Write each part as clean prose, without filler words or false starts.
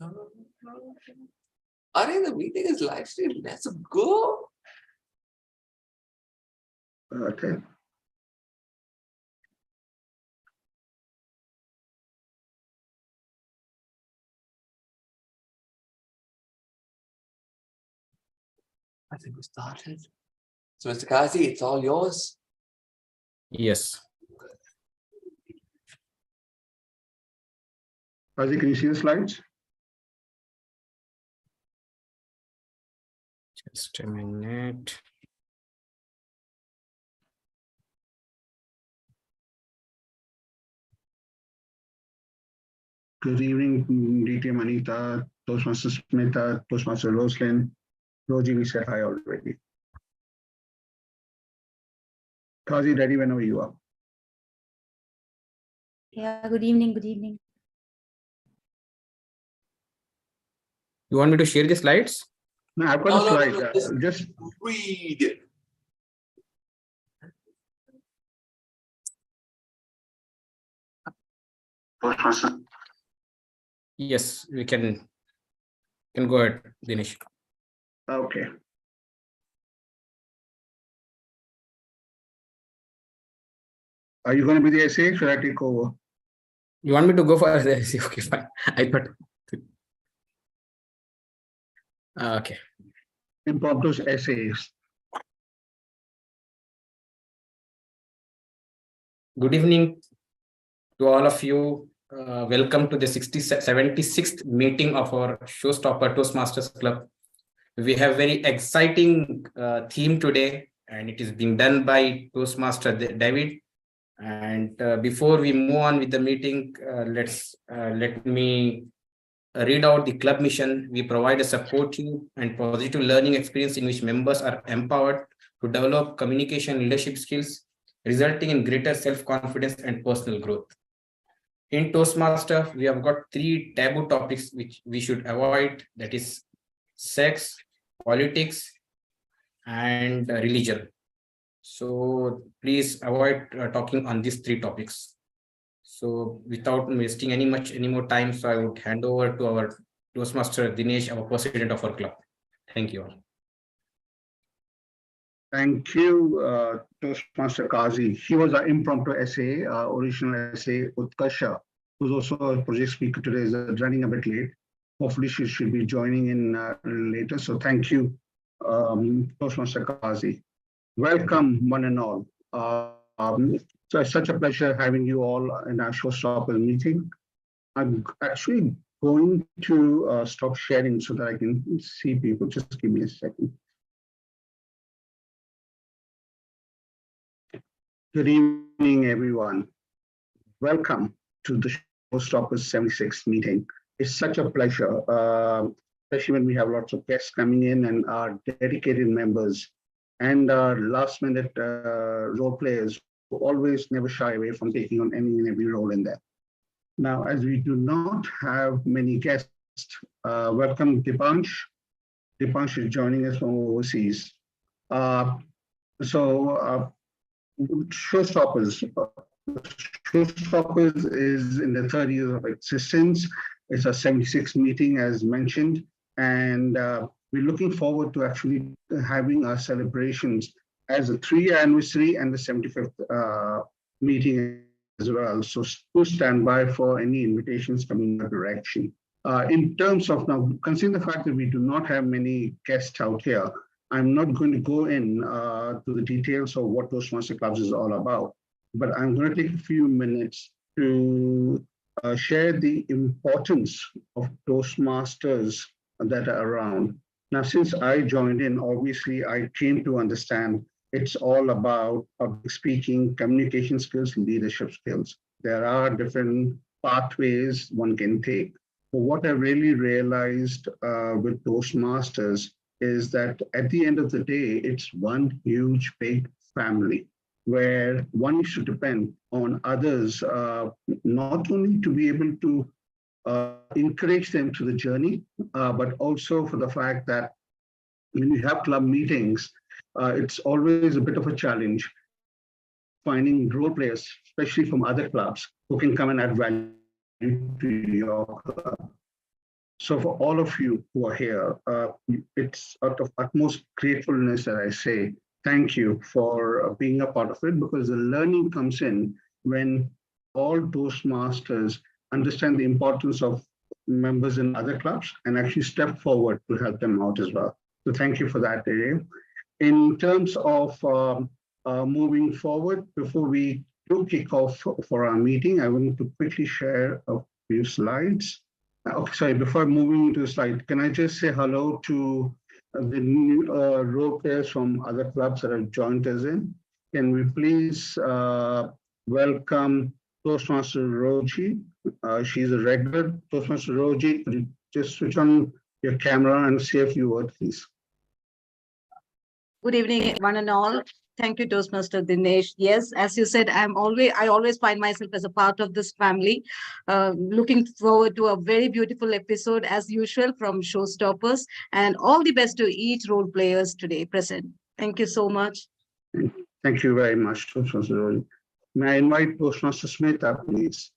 Are the meeting is live stream? Let's go. Okay. I think we started. So, Mr. Kazi, it's all yours. Yes. Kazi, can you see the slides? Just a minute. Good evening, DT Manita, Toastmaster Smita, Toastmaster Roslyn. Roji, we said hi already. Kazi, ready whenever you are. Yeah, good evening, good evening. You want me to share the slides? No, I've got No, a no, slide. no, no, just read it. Yes, we can go ahead, Dinesh. Okay. Are you going to be the essay? Should I take over? You want me to go for this? Okay, fine. I thought. Okay. Impromptu essays. Good evening to all of you. Welcome to the 76th meeting of our Showstopper Toastmasters Club. We have very exciting theme today, and it is being done by Toastmaster David. And before we move on with the meeting, let me read out the club mission. We provide a supportive and positive learning experience in which members are empowered to develop communication leadership skills, resulting in greater self-confidence and personal growth. In Toastmaster, we have got 3 taboo topics which we should avoid, that is sex, politics, and religion. So please avoid talking on these 3 topics. So without wasting any more time, so I would hand over to our Toastmaster Dinesh, our president of our club. Thank you all. Thank you, Toastmaster Kazi. He was an impromptu essay, original essay, Utkasha, who's also a project speaker today, is running a bit late. Hopefully she should be joining in later. So thank you, Toastmaster Kazi. Welcome, one and all. So it's such a pleasure having you all in our Showstopper meeting. I'm actually going to stop sharing so that I can see people. Just give me a second. Good evening, everyone. Welcome to the Showstoppers 76th meeting. It's such a pleasure, especially when we have lots of guests coming in and our dedicated members and our last minute role players who always never shy away from taking on any and every role in there. Now, as we do not have many guests, welcome Dipansh. Dipansh is joining us from overseas. Showstoppers. Showstoppers is in the 3rd year of existence. It's a 76th meeting, as mentioned, and we're looking forward to actually having our celebrations as a 3-year anniversary and the 75th meeting as well. So do stand by for any invitations coming in our direction. In terms of now, considering the fact that we do not have many guests out here, I'm not going to go in to the details of what Toastmaster Clubs is all about, but I'm going to take a few minutes to share the importance of Toastmasters that are around. Now, since I joined in, obviously, I came to understand it's all about public speaking, communication skills, leadership skills. There are different pathways one can take. But what I really realized with Toastmasters is that at the end of the day, it's one huge, big family where one should depend on others, not only to be able to encourage them to the journey, but also for the fact that when you have club meetings, it's always a bit of a challenge finding role players, especially from other clubs, who can come and add value to your club. So for all of you who are here, it's out of utmost gratefulness that I say thank you for being a part of it, because the learning comes in when all Toastmasters understand the importance of members in other clubs and actually step forward to help them out as well. So thank you for that, Dave. In terms of moving forward, before we do kick off for our meeting, I want to quickly share a few slides. Okay, sorry, before moving to the slide, can I just say hello to the new role players from other clubs that have joined us in? Can we please welcome Toastmaster Roji? She's a regular. Toastmaster Roji, could you just switch on your camera and say a few words, please? Good evening, one and all. Thank you, Toastmaster Dinesh. Yes, as you said, I always find myself as a part of this family. Looking forward to a very beautiful episode as usual from Showstoppers, and all the best to each role players today present. Thank you so much. Thank you very much, Toastmaster Roji. May I invite Toastmaster Smith up, please?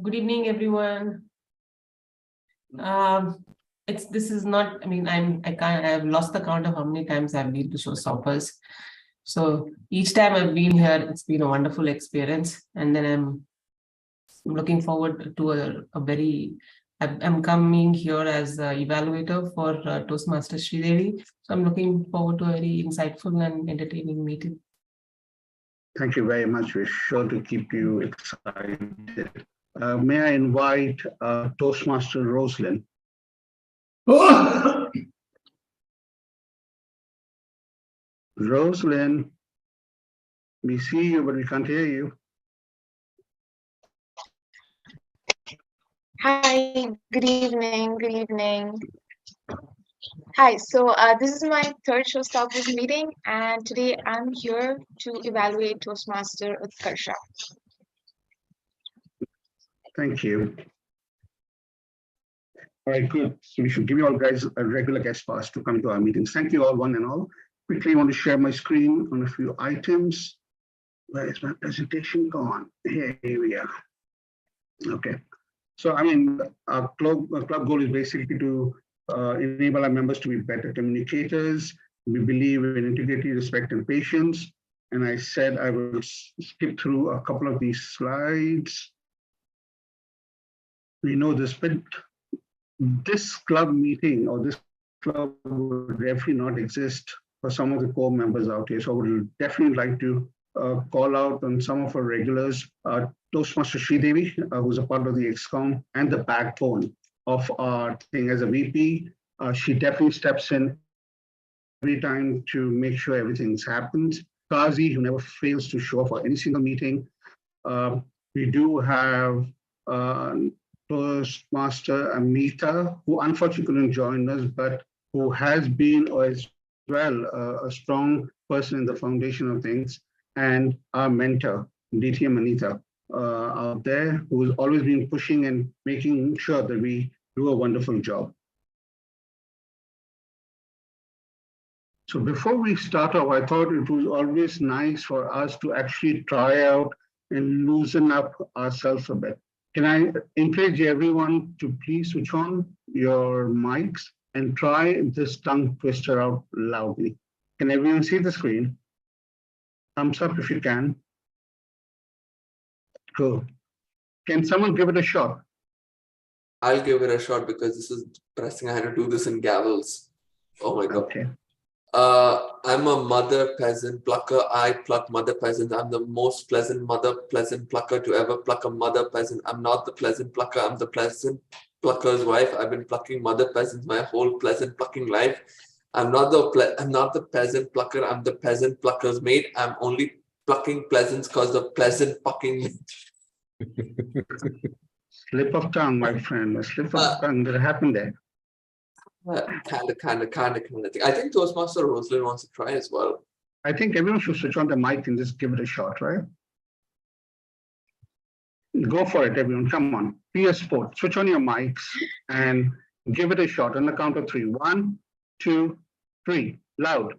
Good evening, everyone. This is not, I mean, I've lost the count of how many times I've been to Showstoppers. So each time I've been here, it's been a wonderful experience. And then I'm looking forward to I'm coming here as an evaluator for Toastmasters Sridevi. So I'm looking forward to a very insightful and entertaining meeting. Thank you very much. We're sure to keep you excited. May I invite Toastmaster Rosalind? Rosalind, we see you, but we can't hear you. Hi, good evening, good evening. Hi, so this is my third Showstoppers meeting, and today I'm here to evaluate Toastmaster Utkarsha. Thank you. All right, good. So we should give you all guys a regular guest pass to come to our meetings. Thank you all, one and all. Quickly, I want to share my screen on a few items. Where is my presentation gone? Here we are. Okay. So, I mean, our club goal is basically to enable our members to be better communicators. We believe in integrity, respect, and patience. And I said I will skip through a couple of these slides. We know this, but this club meeting or this club would definitely not exist for some of the core members out here. So I would definitely like to call out on some of our regulars, Toastmaster Sridevi, who's a part of the XCOM and the backbone of our thing as a VP. She definitely steps in every time to make sure everything's happened. Kazi, who never fails to show up for any single meeting. We do have Toastmaster Amita, who unfortunately couldn't join us, but who has been as well a strong person in the foundation of things, and our mentor, DTM Anita, out there, who has always been pushing and making sure that we do a wonderful job. So before we start off, I thought it was always nice for us to actually try out and loosen up ourselves a bit. Can I encourage everyone to please switch on your mics and try this tongue twister out loudly? Can everyone see the screen? Thumbs up if you can. Cool. Can someone give it a shot? I'll give it a shot because this is pressing. I had to do this in gavels. Oh my God. Okay. I'm a mother peasant plucker. I pluck mother peasants. I'm the most pleasant mother peasant plucker to ever pluck a mother peasant. I'm not the pleasant plucker. I'm the pleasant plucker's wife. I've been plucking mother peasants my whole pleasant plucking life. I'm not the peasant plucker. I'm the peasant plucker's mate. I'm only plucking pleasants because the pleasant fucking. Slip of tongue, my friend. A slip of tongue that happened there. Kind of thing. I think Toastmaster Rosalind wants to try as well. I think everyone should switch on the mic and just give it a shot, right? Go for it, everyone. Come on. Be a sport. Switch on your mics and give it a shot on the count of 3. 1, 2, 3. Loud.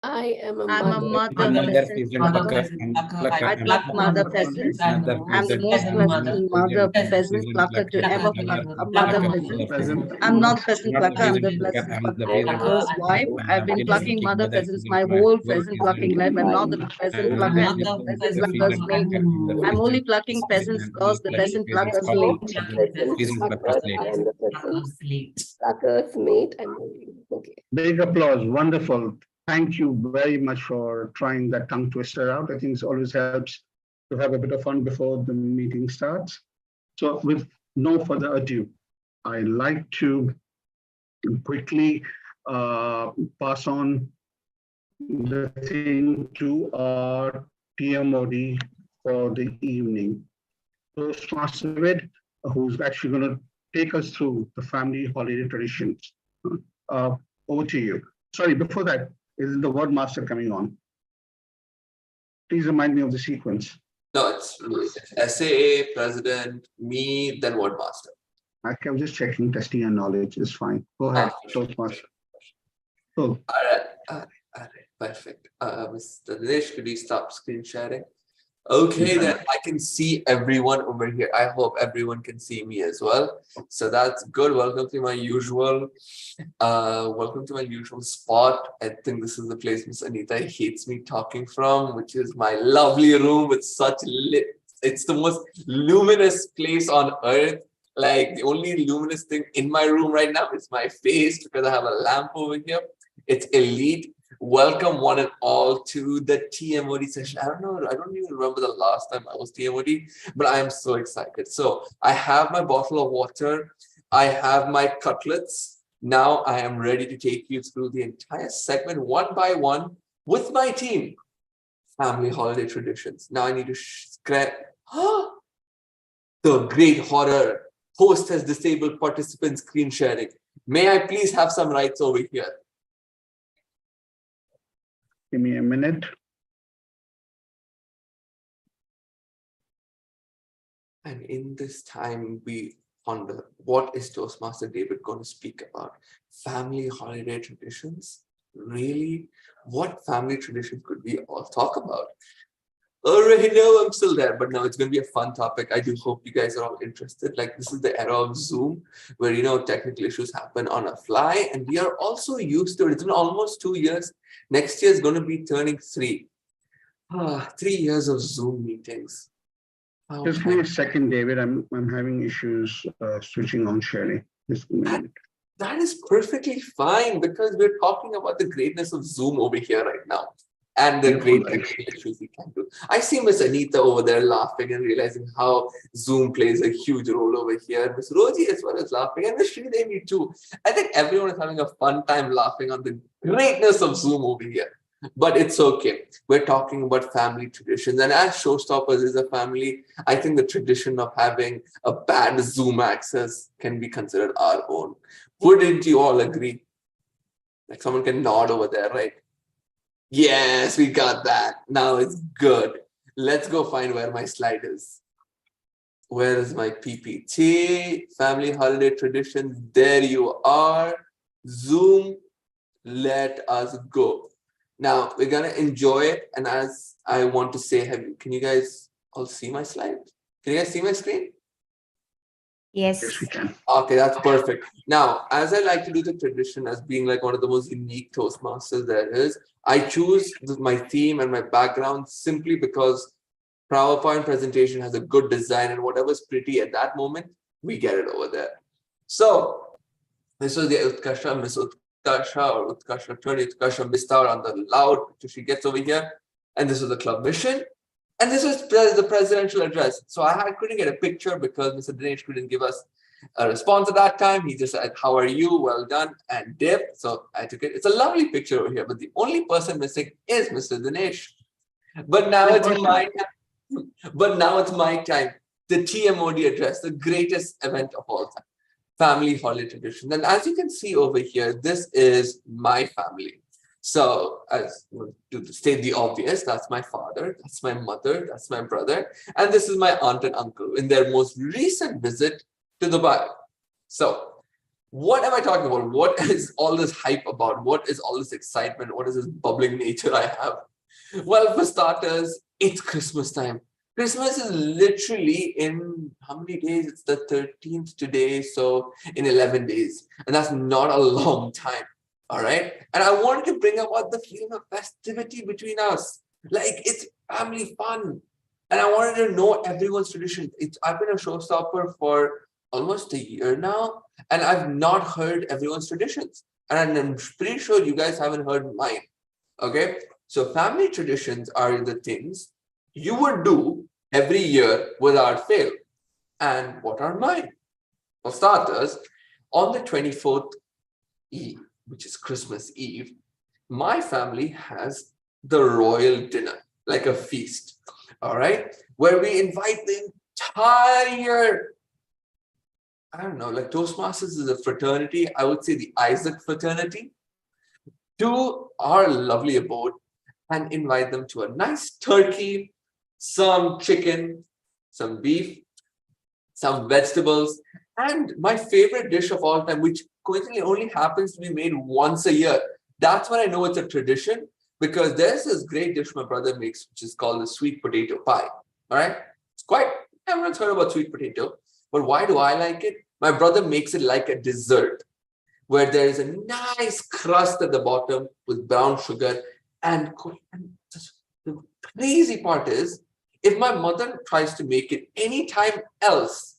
I am a I'm a mother. mother Mother peasant peasant Mother plucker. plucker peasant and plucker, plucker I and pluck mother plucker. peasants. Mother I'm the peasant most peasant plucker, mother, pleasant mother peasant peasant plucker to ever pluck a mother plucker, peasant. Present. I'm not peasant not plucker, I'm peasant the plucker, peasant I'm the plucker, peasant plucker's wife. plucker. I I've have been been plucking plucking mother mother peasants peasant my my whole whole peasant plucking peasant. life. I'm not the peasant I'm plucker, not I'm the the peasant peasant plucker's mate. plucker, I'm the I'm only peasant plucking plucker's mate. peasants I'm because only the plucking peasant peasants plucker's called No late. peasant plucker's plucker. late. I am the plucker's mate. I'm only okay. Big applause. Wonderful. Thank you very much for trying that tongue twister out. I think it always helps to have a bit of fun before the meeting starts. So with no further ado, I like to quickly pass on the thing to our TMOD for the evening. Toastmaster Vid, who's actually going to take us through the family holiday traditions. Over to you. Sorry, before that, is the word master coming on? Please remind me of the sequence. No, it's SAA, president, me, then word master. I was just checking, testing your knowledge is fine. Go ahead, Toastmaster. Oh, All right, perfect. Mr. Dinesh, could you stop screen sharing? Okay, then I can see everyone over here. I hope everyone can see me as well. So that's good. Welcome to my usual spot. I think this is the place Miss Anita hates me talking from, which is my lovely room with such lit. It's the most luminous place on earth. Like the only luminous thing in my room right now is my face because I have a lamp over here. It's elite. Welcome one and all to the TMOD session. I don't even remember the last time I was TMOD, but I am so excited. So I have my bottle of water. I have my cutlets. Now I am ready to take you through the entire segment one by one with my team. Family holiday traditions. Now I need to scratch. The great horror. Host has disabled participant screen sharing. May I please have some rights over here? give me a minute. And in this time, we ponder, what is Toastmaster David going to speak about? Family holiday traditions? Really? What family traditions could we all talk about? Already know I'm still there, but no, it's going to be a fun topic. I do hope you guys are all interested. Like, this is the era of Zoom, where, technical issues happen on a fly, and we are also used to it. It's been almost 2 years. Next year is going to be turning 3. 3 years of Zoom meetings. Just give me a second, David. I'm having issues switching on sharing. Just a minute. That is perfectly fine because we're talking about the greatness of Zoom over here right now and the great technical issues we can do. I see Miss Anita over there laughing and realizing how Zoom plays a huge role over here. Miss Roji as well as laughing, and Miss Sridevi too. I think everyone is having a fun time laughing on the greatness of Zoom over here. But it's okay. We're talking about family traditions. And as Showstoppers is a family, I think the tradition of having a bad Zoom access can be considered our own. Wouldn't you all agree? Like someone can nod over there, right? Yes, we got that. Now it's good. Let's go find where my slide is. Where is my PPT? Family holiday traditions. There you are. Zoom, let us go. Now we're gonna enjoy it, and as I want to say, can you guys all see my slide? Can you guys see my screen? Yes, Yes. we can. Okay, that's perfect. Now, as I like to do the tradition as being like one of the most unique Toastmasters there is, I choose my theme and my background simply because PowerPoint presentation has a good design, and whatever's pretty at that moment, we get it over there. So this was the Utkasha, Miss Utkasha or Utkasha 20, Utkasha Mistar on the loud picture she gets over here. And this was the club mission. And this was the presidential address. So I couldn't get a picture because Mr. Dinesh couldn't give us a response at that time. He just said, "How are you? Well done," and dip. So I took it. It's a lovely picture over here, but the only person missing is Mr. Dinesh. But now it's my time. But now it's my time. The TMOD address, the greatest event of all time. Family holiday tradition. And as you can see over here, this is my family. So as to state the obvious, that's my father, that's my mother, that's my brother, and this is my aunt and uncle in their most recent visit to Dubai. So What am I talking about? What is all this hype about? What is all this excitement? What is this bubbling nature I have? Well, for starters, it's Christmas time. Christmas is literally in how many days? It's the 13th today, so in 11 days. And that's not a long time. All right. And I wanted to bring about the feeling of festivity between us. Like it's family fun. And I wanted to know everyone's tradition. I've been a showstopper for almost a year now, and I've not heard everyone's traditions. And I'm pretty sure you guys haven't heard mine. Okay. So family traditions are the things you would do every year without fail. And what are mine? For starters, on the 24th Eve, which is Christmas Eve, my family has the royal dinner, like a feast, all right, where we invite the entire, I don't know, like Toastmasters is a fraternity, I would say the Isaac fraternity, to our lovely abode and invite them to a nice turkey, some chicken, some beef, some vegetables, and my favorite dish of all time, which coincidentally only happens to be made once a year. That's when I know it's a tradition, because there's this great dish my brother makes, which is called the sweet potato pie. All right. It's quite, everyone's heard about sweet potato, but why do I like it? My brother makes it like a dessert, where there is a nice crust at the bottom with brown sugar. And the crazy part is, if my mother tries to make it anytime else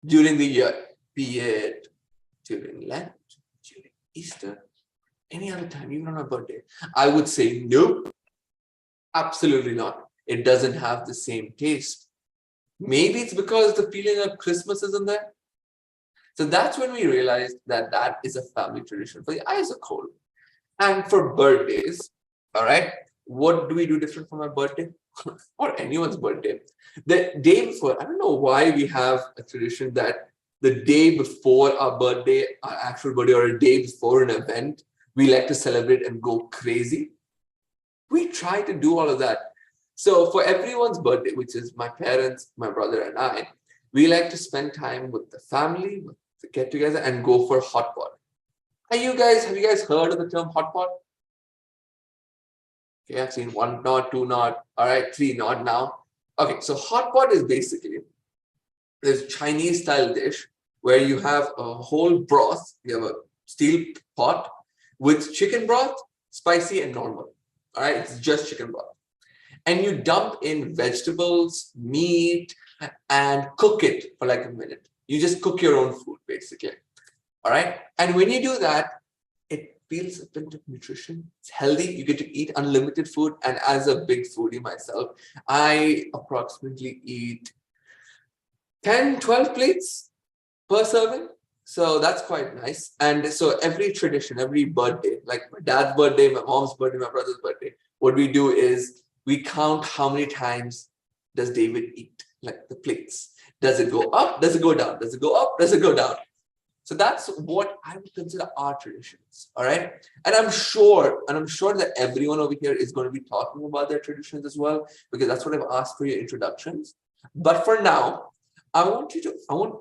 during the year, be it during Lent, during Easter, any other time, even on my birthday, I would say, nope, absolutely not. It doesn't have the same taste. Maybe it's because the feeling of Christmas isn't there. So that's when we realized that that is a family tradition for the Isaac hole. And for birthdays, all right, what do we do different from my birthday or anyone's birthday? The day before, I don't know why we have a tradition that the day before our birthday, our actual birthday, or a day before an event, we like to celebrate and go crazy. We try to do all of that. So for everyone's birthday, which is my parents, my brother, and I, we like to spend time with the family, to get together and go for hot pot. Have you guys heard of the term hot pot? Okay, I've seen 1 nod, 2 nod, all right, 3 nod now. Okay, so hot pot is basically this Chinese style dish where you have a whole broth, you have a steel pot with chicken broth, spicy and normal. All right, it's just chicken broth. And you dump in vegetables, meat, and cook it for like a minute. You just cook your own food, basically. All right. And when you do that, it feels a bit of nutrition. It's healthy. You get to eat unlimited food. And as a big foodie myself, I approximately eat 10, 12 plates per serving. So that's quite nice. And so every tradition, every birthday, like my dad's birthday, my mom's birthday, my brother's birthday, what we do is we count how many times does David eat, like the plates. Does it go up? Does it go down? Does it go up? Does it go down? So that's what I would consider our traditions. All right. And I'm sure that everyone over here is going to be talking about their traditions as well, because that's what I've asked for your introductions. But for now, I want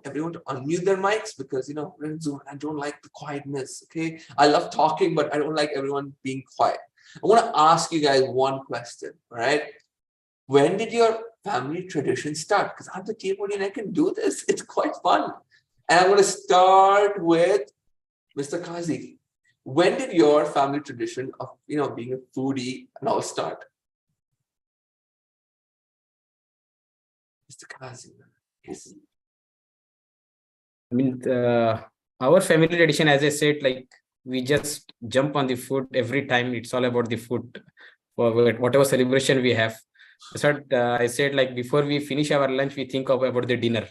everyone to unmute their mics, because we're in Zoom. I don't like the quietness. Okay. I love talking, but I don't like everyone being quiet. I want to ask you guys one question. All right. When did your family tradition start? Because I'm the keyboard and I can do this. It's quite fun. And I'm going to start with Mr. Kazi. When did your family tradition of being a foodie and all start? Mr. Kazi. Yes. I mean, our family tradition, as I said, like we just jump on the food every time. It's all about the food for whatever celebration we have. So I said, like before we finish our lunch, we think about the dinner.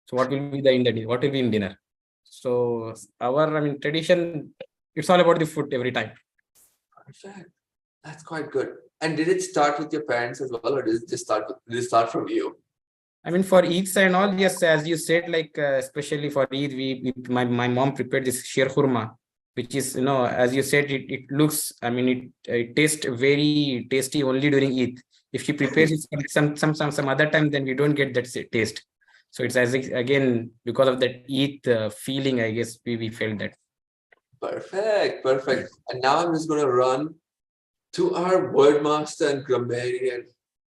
So what will be what will be in dinner? So our tradition, it's all about the food every time. Perfect. That's quite good. And did it start with your parents as well, or did it start from you? I mean, for Eid and all, yes, as you said, like especially for Eid, my mom prepared this sheer khurma, which is, as you said, it looks, it tastes very tasty only during Eid. If she prepares it some other time, then we don't get that taste. So it's as if, again, because of that Eid feeling, I guess we felt that. Perfect. And now I'm just going to run to our wordmaster and grammarian,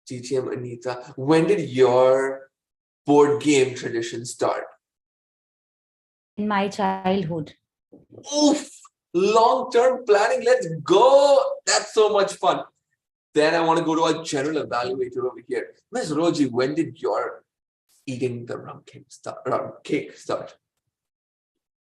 TTM Anita. When did your board game tradition start? In my childhood. Oof! Long-term planning. Let's go. That's so much fun. Then I want to go to our general evaluator over here. Ms. Roji, when did your eating the rum cake start?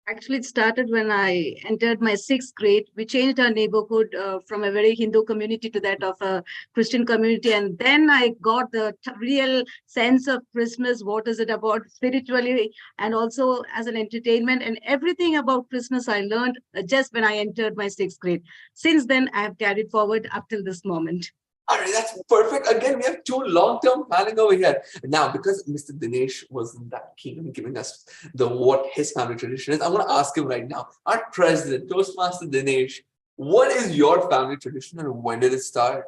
Actually, it started when I entered my 6th grade. We changed our neighborhood from a very Hindu community to that of a Christian community. And then I got the real sense of Christmas. What is it about spiritually and also as an entertainment, and everything about Christmas I learned just when I entered my 6th grade. Since then, I have carried forward up till this moment. All right, that's perfect. Again, we have 2 long-term planning over here. Now, because Mr. Dinesh wasn't that keen on giving us what his family tradition is, I want to ask him right now, our president, Toastmaster Dinesh, what is your family tradition and when did it start?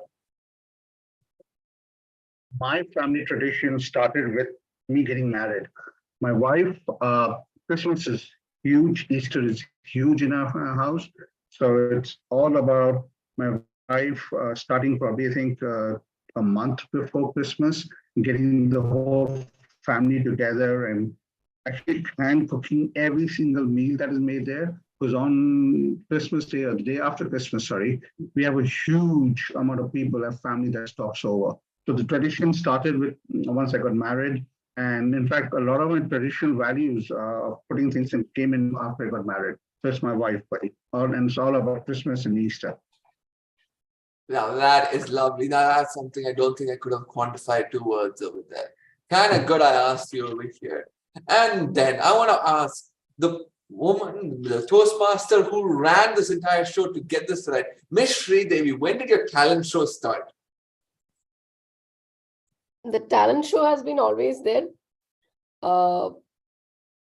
My family tradition started with me getting married. My wife, Christmas is huge, Easter is huge in our house. So it's all about my wife starting probably, I think, a month before Christmas, getting the whole family together and actually hand cooking every single meal that is made there. Because on Christmas Day or the day after Christmas, we have a huge amount of people, a family that stops over. So the tradition started with once I got married. And in fact, a lot of my traditional values of putting things in came in after I got married. So it's my wife, and it's all about Christmas and Easter. Now that is lovely. Now that's something I don't think I could have quantified 2 words over there. Kind of good I asked you over here. And then I want to ask the woman, the Toastmaster who ran this entire show to get this right. Miss Sri Devi, when did your talent show start? The talent show has been always there.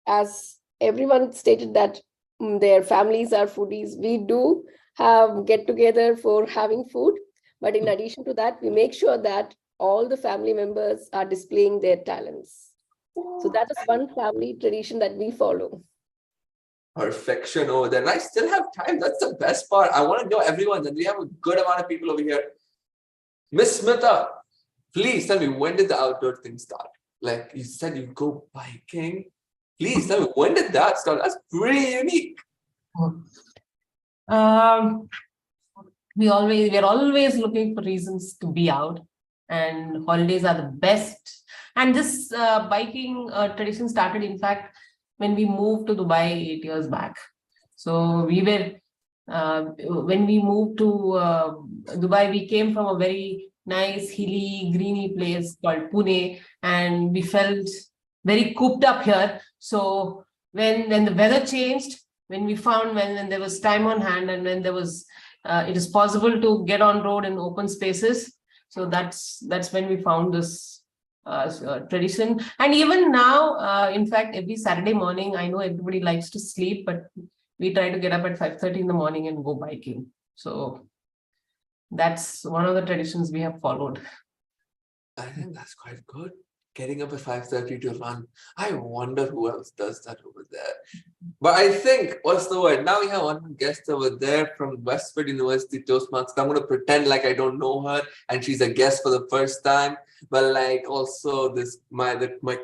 As everyone stated that their families are foodies, we do have get together for having food. But in addition to that, we make sure that all the family members are displaying their talents. So that is one family tradition that we follow. Perfection over there. And I still have time. That's the best part. I want to know everyone, and we have a good amount of people over here. Miss Smita, please tell me, when did the outdoor thing start? Like you said, you go biking. Please tell me, when did that start? That's pretty unique. We're always looking for reasons to be out, and holidays are the best. And this biking tradition started, in fact, when we moved to Dubai 8 years back. So we were, when we moved to Dubai, we came from a very nice, hilly, greeny place called Pune, and we felt very cooped up here. So when the weather changed, when we found when there was time on hand and when there was, it is possible to get on road in open spaces. So that's when we found this tradition. And even now, in fact, every Saturday morning, I know everybody likes to sleep, but we try to get up at 5:30 in the morning and go biking. So that's one of the traditions we have followed. I think that's quite good. Getting up at 5:30 to run. I wonder who else does that over there. But I think, what's the word? Now we have one guest over there from Westford University Toastmasters. I'm going to pretend like I don't know her and she's a guest for the first time. But like also this, my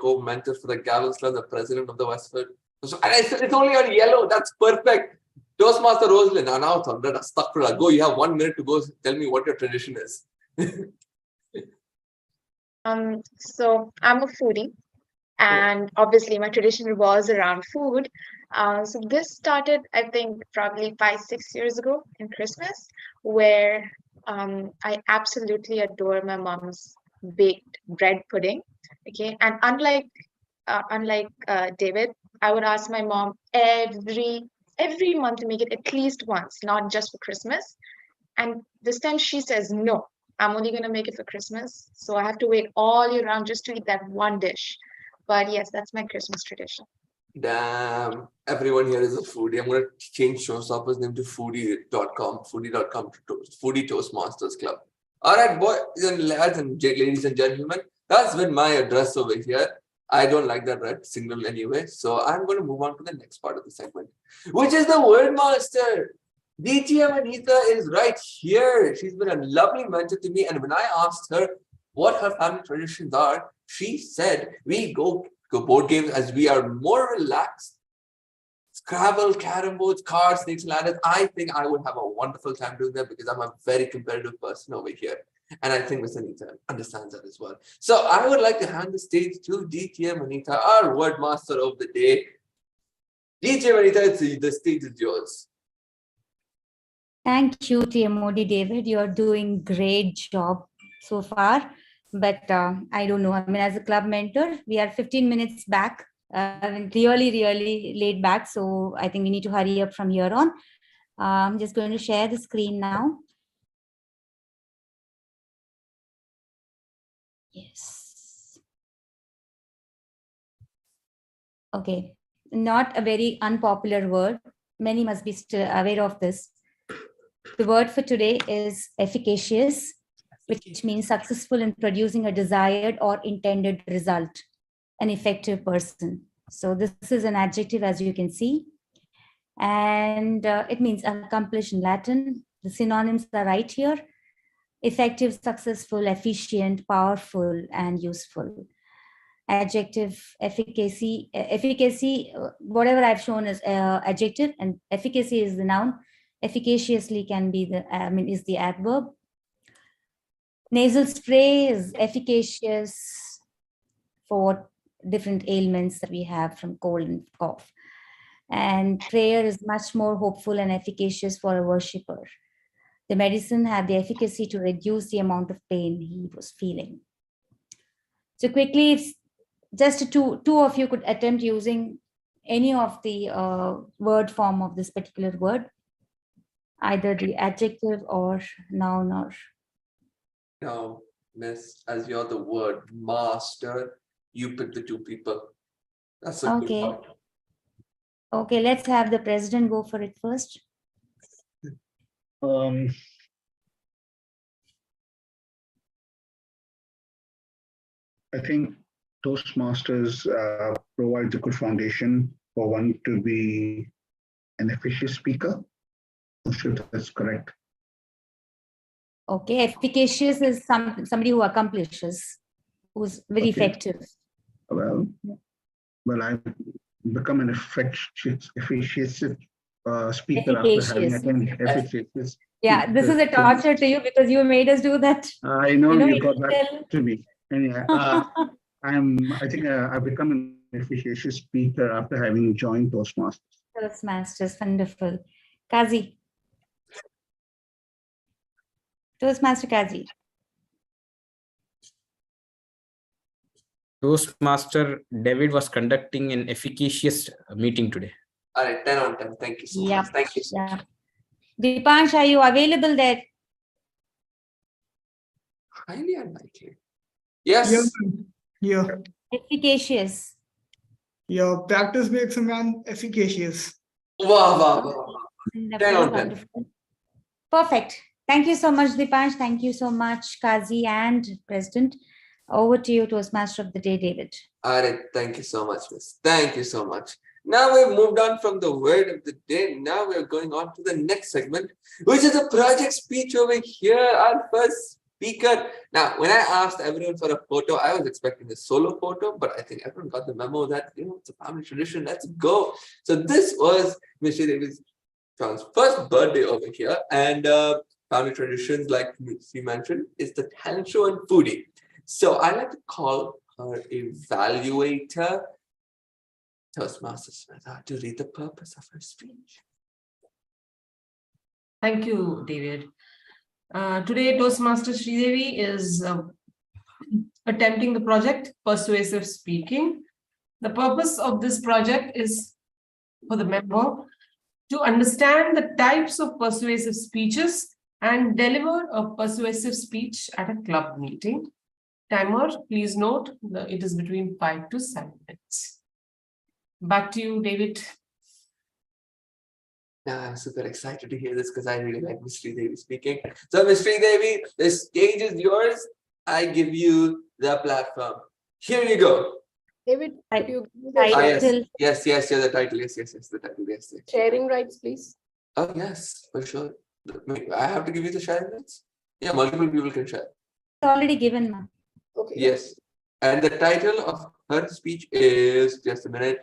co-mentor for the Gavels Club, the president of the Westford. So, and I said it's only on yellow. That's perfect. Toastmaster Rosalind, now stuck for that. Go, you have 1 minute to go. Tell me what your tradition is. So I'm a foodie, and obviously my tradition revolves around food. So this started, I think, probably 5-6 years ago in Christmas, where I absolutely adore my mom's baked bread pudding. Okay, and unlike David, I would ask my mom every month to make it at least once, not just for Christmas. And this time she says no. I'm only going to make it for Christmas. So I have to wait all year round just to eat that one dish. But yes, that's my Christmas tradition. Damn, everyone here is a foodie. I'm going to change Showstopper's name to foodie.com, Foodie Toastmasters Club. All right, boys and lads and ladies and gentlemen, that's been my address over here. I don't like that red signal anyway. So I'm going to move on to the next part of the segment, which is the word master. DTM Anita is right here. She's been a lovely mentor to me. And when I asked her what her family traditions are, she said, we go board games as we are more relaxed. Scrabble, carrom boards, cards, snakes and ladders. I think I would have a wonderful time doing that because I'm a very competitive person over here. And I think Miss Anita understands that as well. So I would like to hand the stage to DTM Anita, our word master of the day. DTM Anita, the stage is yours. Thank you, TMOD David. You're doing great job so far. But I don't know. I mean, as a club mentor, we are 15 minutes back. Really late back. So I think we need to hurry up from here on. I'm just going to share the screen now. Yes. Okay. Not a very unpopular word. Many must be still aware of this. The word for today is efficacious, which means successful in producing a desired or intended result, an effective person. So this is an adjective, as you can see, and it means accomplished in Latin. The synonyms are right here: effective, successful, efficient, powerful, and useful. Adjective, efficacy, whatever I've shown is adjective, and efficacy is the noun. Efficaciously can be the, is the adverb. Nasal spray is efficacious for different ailments that we have from cold and cough. And prayer is much more hopeful and efficacious for a worshipper. The medicine had the efficacy to reduce the amount of pain he was feeling. So quickly, if just two of you could attempt using any of the word form of this particular word, either the adjective or noun or. Now, Miss, as you're the word master, you pick the two people. That's a good part. Okay, let's have the president go for it first. I think Toastmasters provides a good foundation for one to be an efficient speaker. I'm sure that's correct. Okay, efficacious is somebody who accomplishes, who's very effective. Well, I've become an efficient speaker after having attended efficacious. Yeah, this is a torture to you because you made us do that. I know you got that to me. Anyway, I think I've become an efficacious speaker after having joined Toastmasters. Toastmasters, wonderful. Kazi. Toastmaster Kazi. Toastmaster David was conducting an efficacious meeting today. All right, 10 on 10. Thank you so much. Thank you so much. Dipansh, are you available there? Highly unlikely. Yes. Yeah. Efficacious. Yeah. Practice makes a man efficacious. Wow. 10 on 10. Wonderful. Perfect. Thank you so much, Dipansh. Thank you so much, Kazi and President. Over to you, Toastmaster of the Day, David. All right, thank you so much, Miss. Thank you so much. Now we've moved on from the word of the day. Now we're going on to the next segment, which is a project speech over here. Our first speaker. Now, when I asked everyone for a photo, I was expecting a solo photo, but I think everyone got the memo that, it's a family tradition. Let's go. So this was Miss David's first birthday over here. And family traditions, like she mentioned, is the talent show and foodie. So I like to call her evaluator, Toastmaster Smita, to read the purpose of her speech. Thank you, David. Today, Toastmaster Sridevi is attempting the project Persuasive Speaking. The purpose of this project is for the member to understand the types of persuasive speeches and deliver a persuasive speech at a club meeting. Timer, please note that it is between 5 to 7 minutes. Back to you, David. Now I'm super excited to hear this because I really like Ms. Sridevi speaking. So Ms. Sridevi, the stage is yours. I give you the platform. Here you go. David, I- could you give I- us Yes, Till- yes, the title. Yes, the title. Yes. sharing rights, please? Oh, yes, for sure. Wait, I have to give you the sharing rights? Yeah, multiple people can share. already given, ma'am. Okay. Yes. And the title of her speech is, just a minute,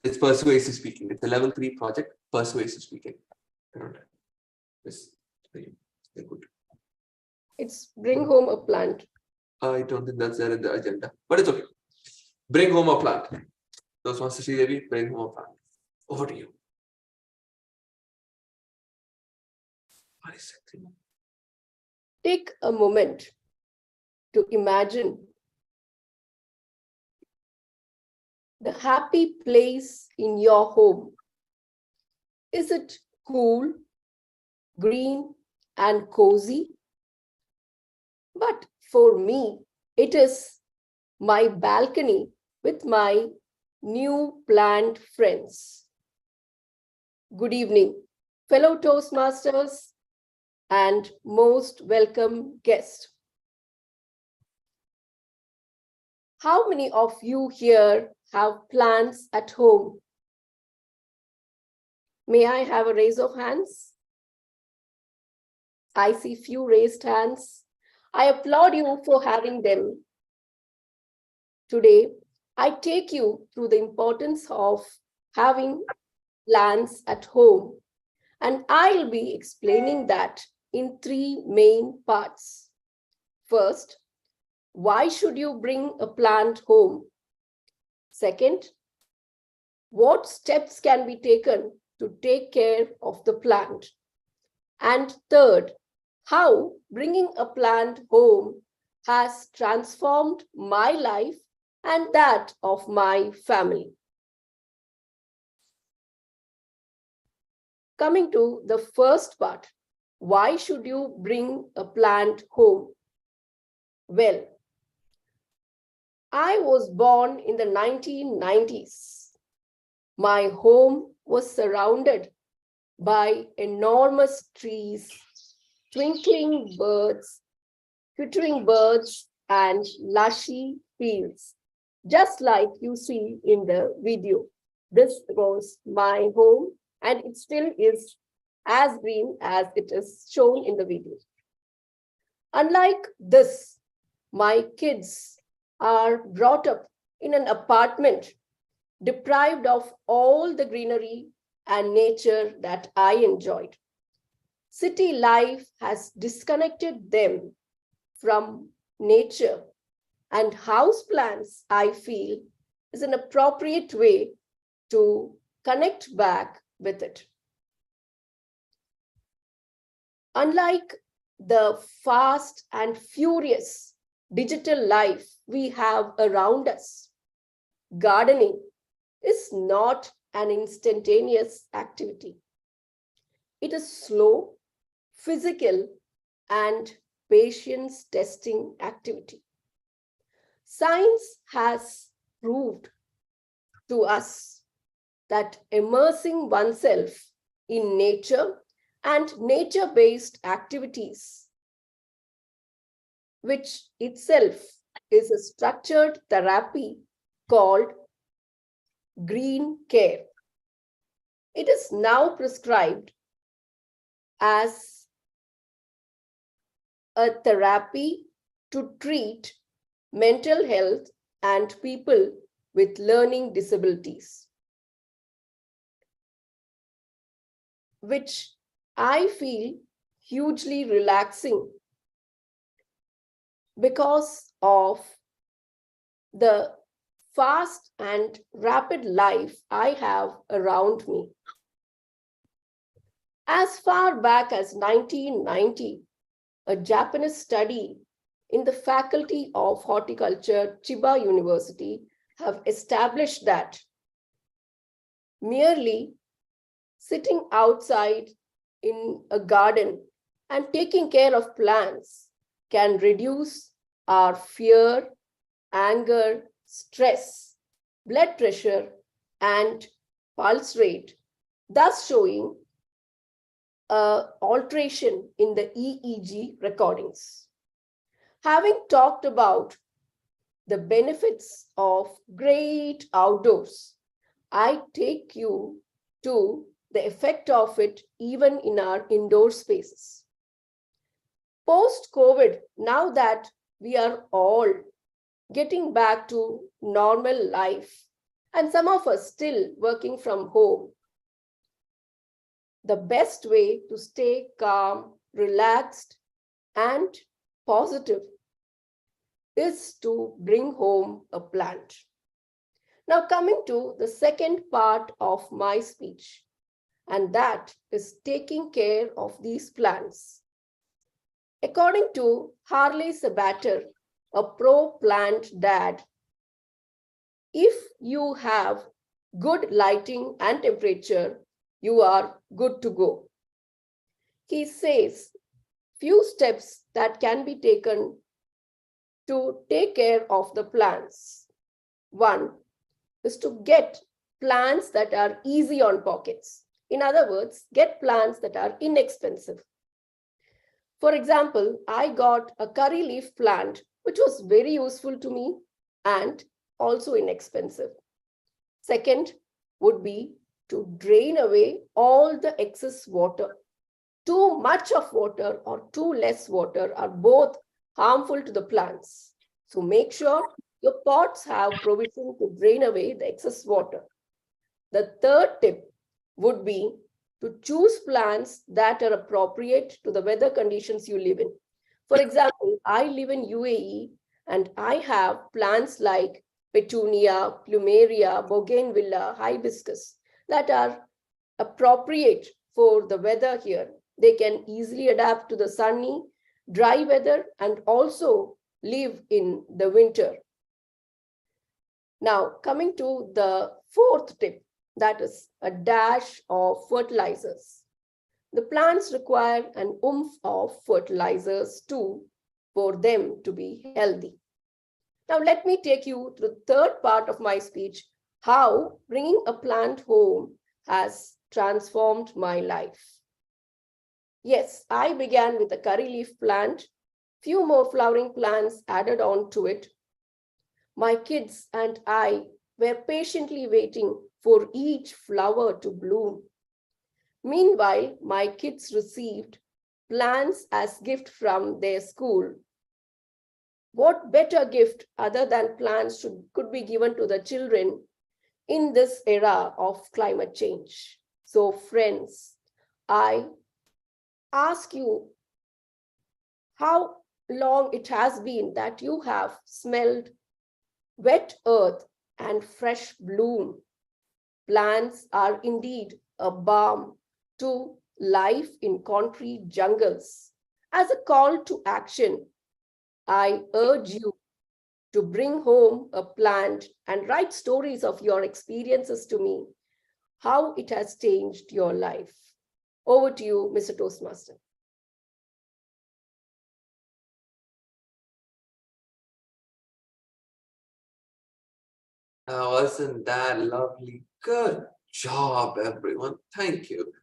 it's persuasive speaking. It's a level 3 project, persuasive speaking. Yes, very good. It's bring home a plant. I don't think that's there in the agenda, but it's okay. Bring home a plant. Those wants to see Devi, bring home a plant. Over to you. What is it? Take a moment to imagine the happy place in your home. Is it cool, green, and cozy? But for me, it is my balcony with my new plant friends. Good evening, fellow Toastmasters and most welcome guests. How many of you here have plants at home? May I have a raise of hands? I see few raised hands. I applaud you for having them. Today, I take you through the importance of having plants at home, and I'll be explaining that in 3 main parts. First, why should you bring a plant home? Second, what steps can be taken to take care of the plant? And third, how bringing a plant home has transformed my life and that of my family. Coming to the first part, why should you bring a plant home? Well, I was born in the 1990s. My home was surrounded by enormous trees, twinkling birds, twittering birds, and lushy fields, just like you see in the video. This was my home, and it still is as green as it is shown in the video. Unlike this, my kids are brought up in an apartment deprived of all the greenery and nature that I enjoyed. City life has disconnected them from nature, and houseplants, I feel, is an appropriate way to connect back with it. Unlike the fast and furious digital life we have around us, gardening is not an instantaneous activity. It is slow, physical, and patience testing activity. Science has proved to us that immersing oneself in nature and nature-based activities, which itself is a structured therapy called green care. It is now prescribed as a therapy to treat mental health and people with learning disabilities, which I feel hugely relaxing because of the fast and rapid life I have around me. As far back as 1990, a Japanese study in the Faculty of Horticulture, Chiba University, have established that merely sitting outside in a garden and taking care of plants can reduce our fear, anger, stress, blood pressure, and pulse rate, thus showing an alteration in the EEG recordings. Having talked about the benefits of great outdoors. I take you to the effect of it even in our indoor spaces. Post-COVID, now that we are all getting back to normal life, and some of us still working from home, the best way to stay calm, relaxed, and positive is to bring home a plant. Now, coming to the second part of my speech, and that is taking care of these plants. According to Harley Sabater, a pro-plant dad, if you have good lighting and temperature, you are good to go. He says, few steps that can be taken to take care of the plants. One is to get plants that are easy on pockets. In other words, get plants that are inexpensive. For example, I got a curry leaf plant, which was very useful to me and also inexpensive. Second would be to drain away all the excess water. Too much of water or too less water are both harmful to the plants. So make sure your pots have provision to drain away the excess water. The third tip would be to choose plants that are appropriate to the weather conditions you live in. For example, I live in UAE and I have plants like petunia, plumeria, bougainvillea, hibiscus that are appropriate for the weather here. They can easily adapt to the sunny, dry weather and also live in the winter. Now, coming to the fourth tip, that is a dash of fertilizers. The plants require an oomph of fertilizers too for them to be healthy. Now, let me take you to the third part of my speech, how bringing a plant home has transformed my life. Yes, I began with a curry leaf plant, few more flowering plants added on to it. My kids and I were patiently waiting for each flower to bloom. Meanwhile, my kids received plants as gift from their school. What better gift other than plants could be given to the children in this era of climate change? So friends, I ask you how long it has been that you have smelled wet earth and fresh bloom. Plants are indeed a balm to life in concrete jungles. As a call to action, I urge you to bring home a plant and write stories of your experiences to me, how it has changed your life. Over to you, Mr. Toastmaster. Now, wasn't that lovely? Good job, everyone. Thank you.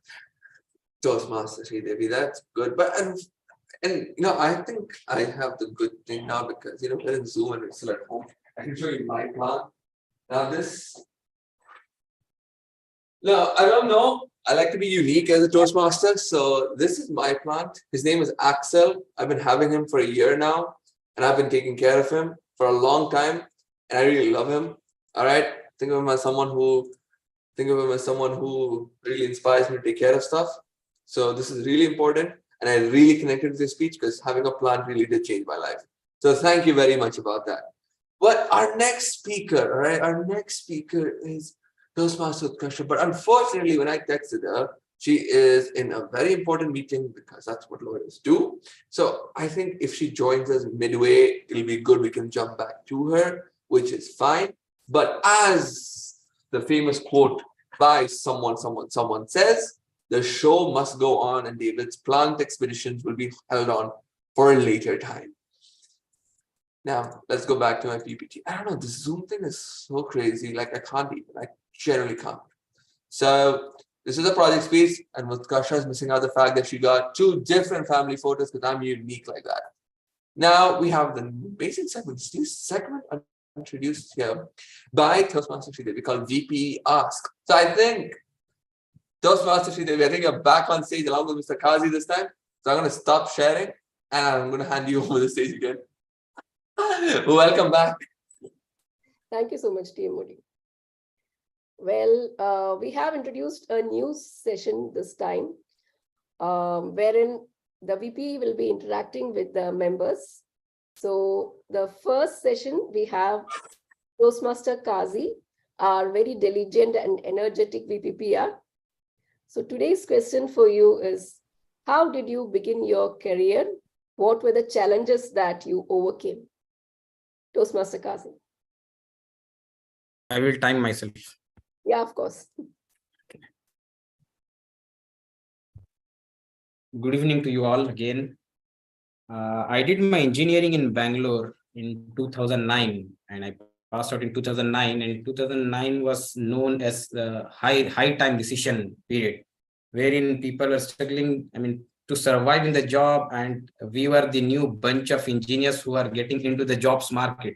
Toastmaster Devi, that's good. But and I think I have the good thing now because we're in Zoom and we're still at home. I can show you my plant. Now this. No, I don't know. I like to be unique as a Toastmaster. So this is my plant. His name is Axel. I've been having him for a year now, and I've been taking care of him for a long time, and I really love him. All right. Think of him as someone who really inspires me to take care of stuff. So this is really important. And I really connected with this speech because having a plant really did change my life. So thank you very much about that. But our next speaker, all right, our next speaker is Toastmaster Utkarsha. But unfortunately, when I texted her, she is in a very important meeting because that's what lawyers do. So I think if she joins us midway, it'll be good. We can jump back to her, which is fine. But as the famous quote by someone says, the show must go on and David's plant expeditions will be held on for a later time. Now, let's go back to my PPT. I don't know, this Zoom thing is so crazy. Like I generally can't. So this is a project space, and Utkarsha is missing out the fact that she got 2 different family photos because I'm unique like that. Now we have the basic segments. This segment introduced here by Toastmaster Sridevi called VP Ask. So I think Toastmaster Sridevi, I think you're back on stage along with Mr. Kazi this time. So I'm going to stop sharing and I'm going to hand you over the stage again. Welcome back. Thank you so much, TM Modi. Well, we have introduced a new session this time, wherein the VP will be interacting with the members. So the first session, we have Toastmaster Kazi, our very diligent and energetic VPPR. So today's question for you is, how did you begin your career? What were the challenges that you overcame? Toastmaster Kazi. I will time myself. Yeah, of course. Good evening to you all again. I did my engineering in Bangalore in 2009 and I passed out in 2009, and 2009 was known as the high time decision period, wherein people are struggling, to survive in the job, and we were the new bunch of engineers who are getting into the jobs market.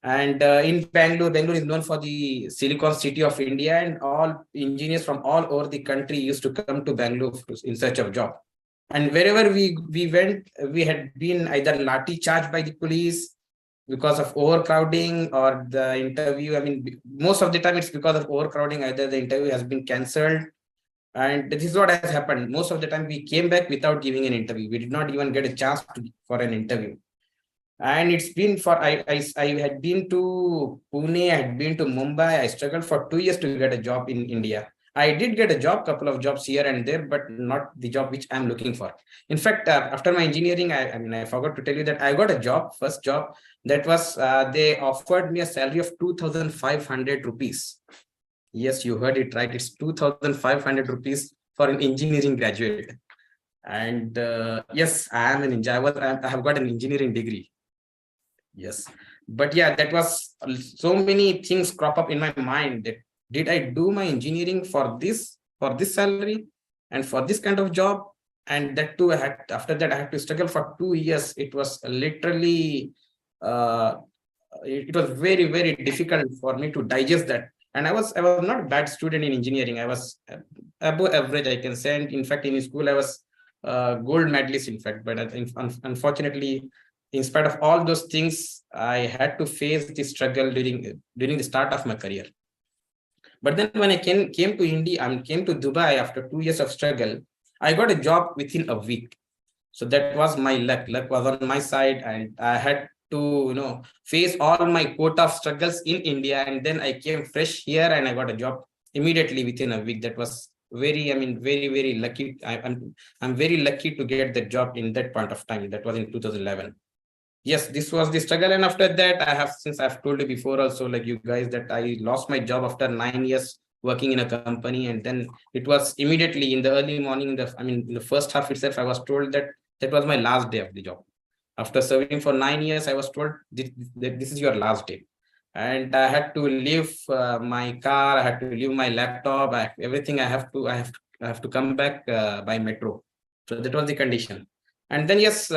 And in Bangalore is known for the Silicon City of India, and all engineers from all over the country used to come to Bangalore in search of job. And wherever we went, we had been either lathi charged by the police because of overcrowding or the interview. Most of the time it's because of overcrowding. Either the interview has been cancelled, and this is what has happened. Most of the time we came back without giving an interview. We did not even get a chance for an interview. And it's been for, I had been to Pune, I had been to Mumbai. I struggled for 2 years to get a job in India. I did get a job, couple of jobs here and there, but not the job which I'm looking for. In fact, after my engineering, I forgot to tell you that I got a job, first job, that was, they offered me a salary of 2,500 rupees. Yes, you heard it right. It's 2,500 rupees for an engineering graduate. And yes, I am an engineer. I have got an engineering degree. Yes, but yeah, that was so many things crop up in my mind that did I do my engineering for this salary and for this kind of job? And that too, after that I had to struggle for 2 years. It was literally, it was very, very difficult for me to digest that. And I was not a bad student in engineering. I was above average, I can say. And in fact, in school, I was gold medalist, in fact. But I think, unfortunately, in spite of all those things, I had to face the struggle during the start of my career. But then when I came to India, came to Dubai after 2 years of struggle, I got a job within a week. So that was my luck. Luck was on my side, and I had to, face all my quota of struggles in India. And then I came fresh here and I got a job immediately within a week. That was very, very, very lucky. I'm very lucky to get the job in that point of time. That was in 2011. Yes, this was the struggle. And after that, since I've told you before also, like you guys, that I lost my job after 9 years working in a company. And then it was immediately in the early morning, in the first half itself, I was told that was my last day of the job. After serving for 9 years, I was told that this is your last day. And I had to leave my car, I had to leave my laptop, everything. I have to come back by metro. So that was the condition. And then, yes,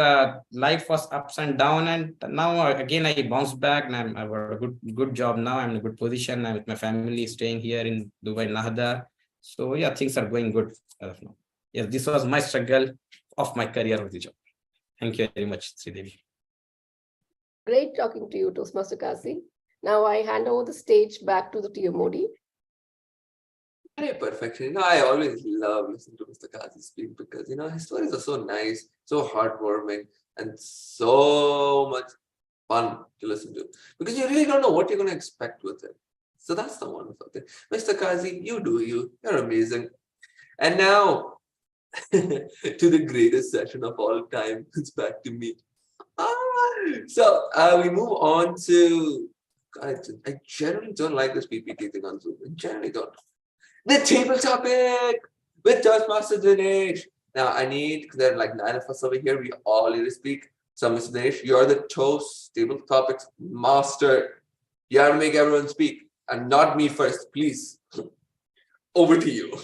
life was ups and down. And now again, I bounced back, and I've got a good job now. I'm in a good position. I'm with my family, staying here in Dubai, Nahda. So yeah, things are going good as of now. Yes, this was my struggle of my career with the job. Thank you very much, Sridevi. Great talking to you, Toastmaster Kazi. Now I hand over the stage back to the TM Modi. Very perfection. I always love listening to Mr. Kazi speak because, his stories are so nice, so heartwarming, and so much fun to listen to because you really don't know what you're going to expect with it. So that's the wonderful thing. Mr. Kazi, you do you. You're amazing. And now to the greatest session of all time. It's back to me. So we move on to, I generally don't like this PPT thing on Zoom. I generally don't. The table topic with Toastmaster Dinesh. Now I need, because there are like 9 of us over here, we all need to speak. So Mr. Dinesh, you're the toast table topics master. You have to make everyone speak and not me first, please. Over to you.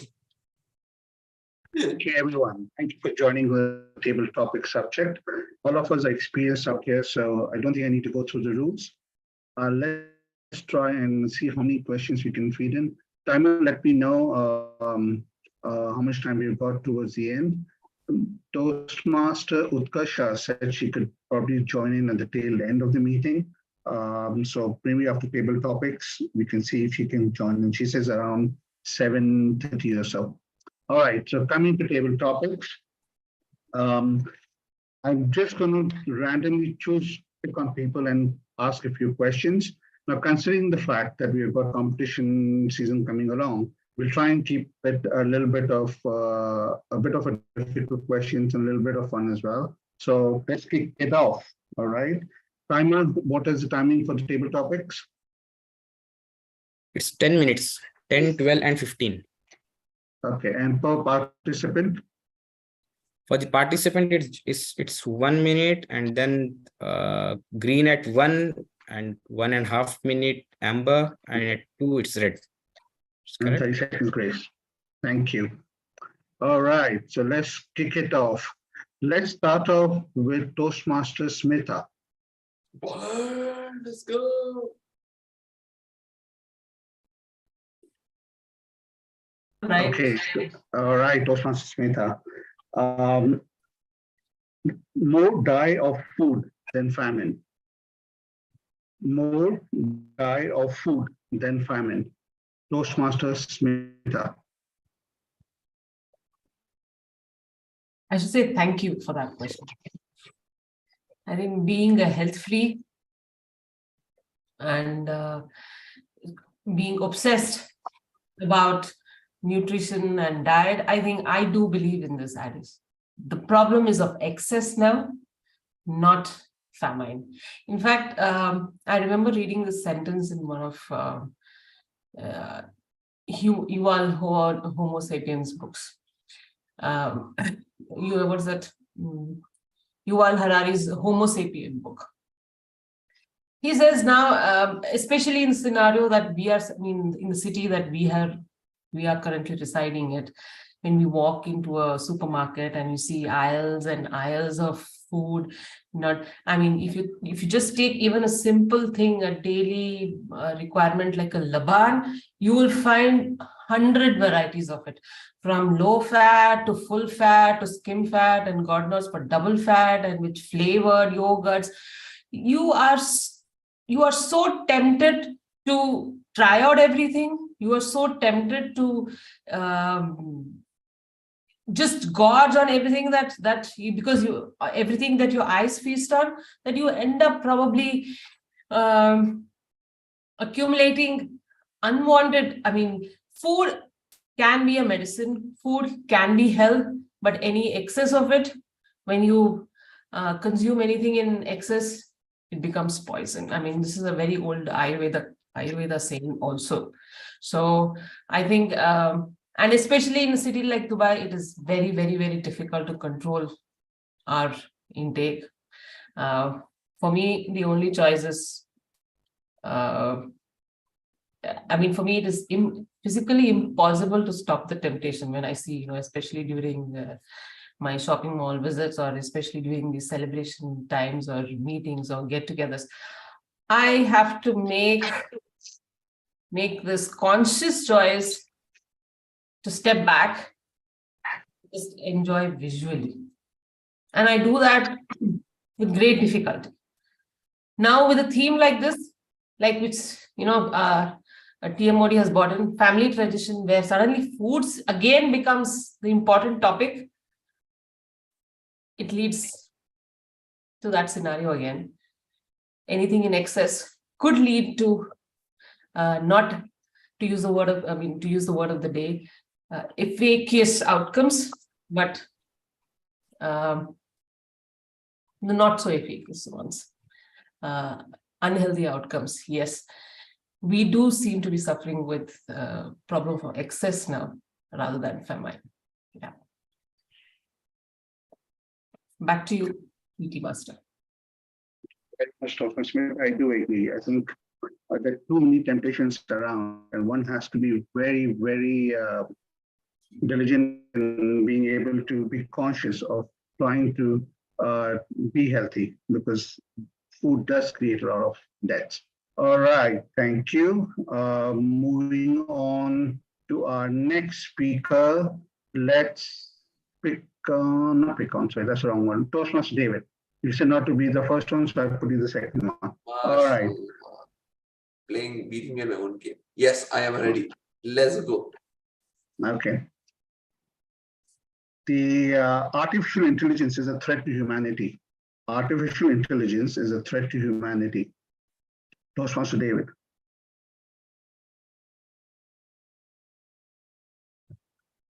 Okay, everyone. Thank you for joining the table topic subject. All of us are experienced out here, so I don't think I need to go through the rules. Let's try and see how many questions we can feed in. Timer, let me know how much time we've got towards the end. Toastmaster Utkasha said she could probably join in at the tail end of the meeting. So maybe after table topics, we can see if she can join in. She says around 7:30 or so. All right, so coming to table topics. I'm just going to randomly pick on people and ask a few questions. Now, considering the fact that we've got competition season coming along, we'll try and keep it a little bit of a difficult questions and a little bit of fun as well. So let's kick it off. All right. Timer, what is the timing for the table topics? It's 10 minutes, 10, 12, and 15. Okay, and per participant? For the participant, it's 1 minute, and then green at 1 and 1.5 minute amber, and at 2 it's red. And 30 seconds grace. Thank you. All right, so let's kick it off. Let's start off with Toastmaster Smita. Let's go. Right. Okay, all right, Toastmaster Smita. More die of food than famine. More die of food than famine. Toastmaster Smita. I should say thank you for that question. I think being a health freak and being obsessed about nutrition and diet, I think I do believe in this adage. The problem is of excess now, not famine. In fact, I remember reading this sentence in one of Yuval Homo sapiens books. What's that? Yuval Harari's Homo sapien book. He says now, especially in the scenario that we are, in the city that we are currently residing in, when we walk into a supermarket and you see aisles and aisles of food, if you just take even a simple thing, a daily requirement like a laban, you will find 100 varieties of it, from low fat to full fat to skim fat, and God knows for double fat, and with flavored yogurts. You are so tempted to try out everything. You are so tempted to just gorge on everything because everything that your eyes feast on, that you end up probably accumulating unwanted. Food can be a medicine, food can be health, but any excess of it, when you consume anything in excess, it becomes poison. This is a very old Ayurveda saying also. So I think, and especially in a city like Dubai, it is very, very, very difficult to control our intake. For me, the only choice is, for me, it is physically impossible to stop the temptation when I see, especially during my shopping mall visits, or especially during these celebration times or meetings or get-togethers. I have to make this conscious choice to step back, just enjoy visually. And I do that with great difficulty. Now with a theme like this, like which, TMOD has brought in, family tradition, where suddenly foods again becomes the important topic, it leads to that scenario again. Anything in excess could lead to not to use the word of the day, efficacious outcomes, but the not so efficacious ones, unhealthy outcomes. Yes, we do seem to be suffering with problem of excess now rather than famine. Yeah. Back to you, PT Master. Very much, Dr. Smith. I do agree. I think there are too many temptations around, and one has to be very, very diligent in being able to be conscious of trying to be healthy, because food does create a lot of deaths. All right, thank you. Moving on to our next speaker. Let's not pick on, sorry, that's the wrong one. Toastmaster David. You said not to be the first one, so I put you the second one. All right. Beating me in my own game. Yes, I am ready. Let's go. Okay. The artificial intelligence is a threat to humanity. Artificial intelligence is a threat to humanity. Toastmaster David.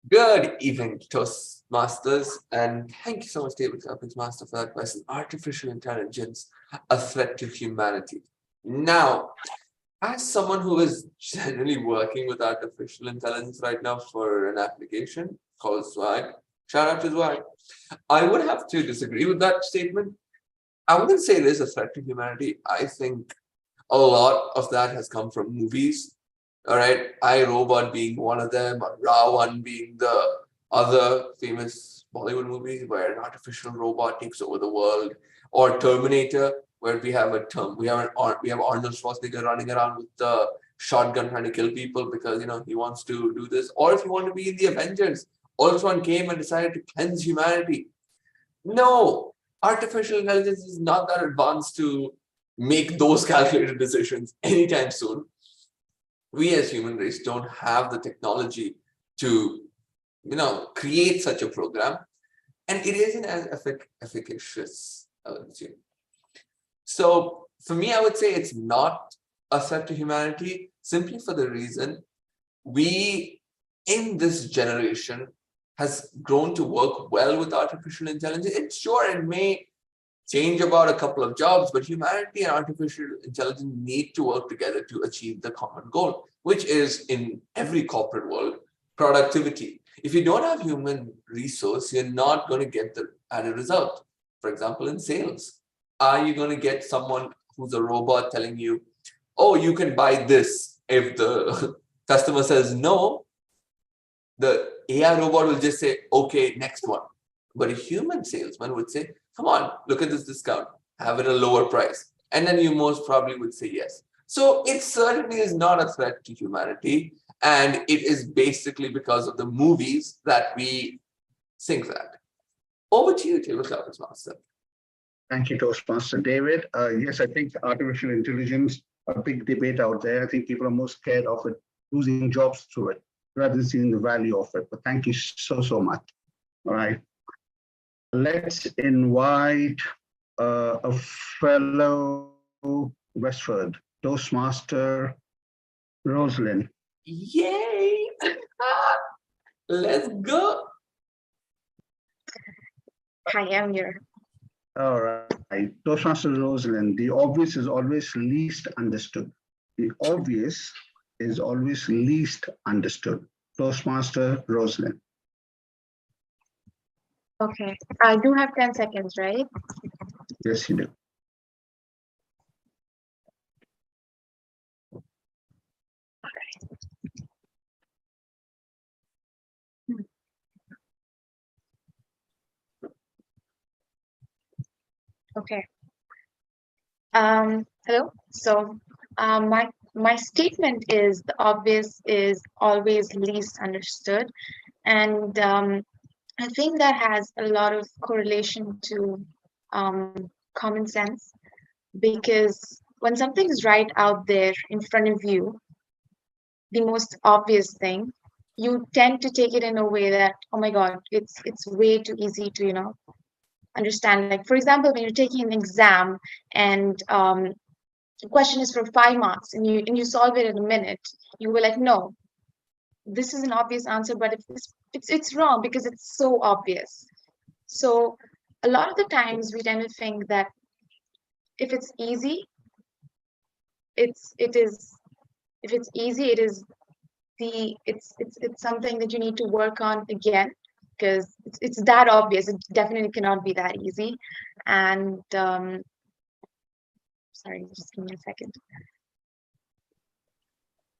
Good evening, Toastmasters, and thank you so much, David Master, for that question. Artificial intelligence, a threat to humanity. Now, as someone who is generally working with artificial intelligence right now for an application called Swag, shout out to Swag, I would have to disagree with that statement. I wouldn't say it is a threat to humanity. I think a lot of that has come from movies. All right, I, Robot being one of them, or Ravan being the other famous Bollywood movie where an artificial robot takes over the world, or Terminator, where we have Arnold Schwarzenegger running around with the shotgun trying to kill people because he wants to do this. Or if you want to be in the Avengers, Ultron came and decided to cleanse humanity. No, artificial intelligence is not that advanced to make those calculated decisions anytime soon. We as human race don't have the technology to, create such a program, and it isn't as efficacious, I would assume. So for me, I would say it's not a threat to humanity, simply for the reason we, in this generation, has grown to work well with artificial intelligence. It's sure it may change about a couple of jobs, but humanity and artificial intelligence need to work together to achieve the common goal, which is, in every corporate world, productivity. If you don't have human resource, you're not going to get the added result. For example, in sales, are you going to get someone who's a robot telling you, oh, you can buy this? If the customer says no, the AI robot will just say, okay, next one. But a human salesman would say, come on, look at this discount, have it at a lower price. And then you most probably would say yes. So it certainly is not a threat to humanity. And it is basically because of the movies that we think that. Over to you, Toastmaster. Thank you, Toastmaster David. Yes, I think artificial intelligence, a big debate out there. I think people are most scared of it, losing jobs through it, rather than seeing the value of it. But thank you so much. All right. Let's invite a fellow Westford, Toastmaster Rosalind. Yay! Let's go. Hi, I'm here. All right. Toastmaster Rosalind, the obvious is always least understood. The obvious is always least understood. Toastmaster Rosalind. Okay, I do have 10 seconds, right? Yes, you do. Okay. Hello. So, my statement is the obvious is always least understood, and I think that has a lot of correlation to common sense, because when something is right out there in front of you, the most obvious thing, you tend to take it in a way that, oh my God, it's way too easy to understand. Like, for example, when you're taking an exam and the question is for 5 marks and you solve it in a minute, you were like, no, this is an obvious answer, but it's wrong because it's so obvious. So a lot of the times we tend to think that if it's easy, it's something that you need to work on again, because it's that obvious. It definitely cannot be that easy. And sorry, just give me a second.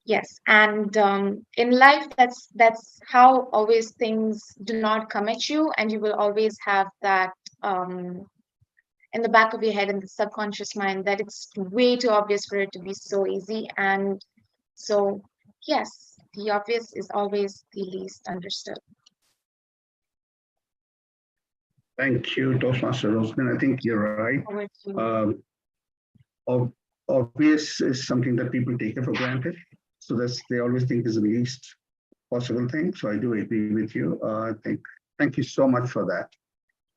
Yes, and in life, that's how always things do not come at you, and you will always have that in the back of your head, in the subconscious mind, that it's way too obvious for it to be so easy. And so, yes, the obvious is always the least understood. Thank you, Toastmaster Rosemary. I think you're right. Over to you. Obvious is something that people take it for granted. So they always think is the least possible thing. So I do agree with you. Thank you so much for that.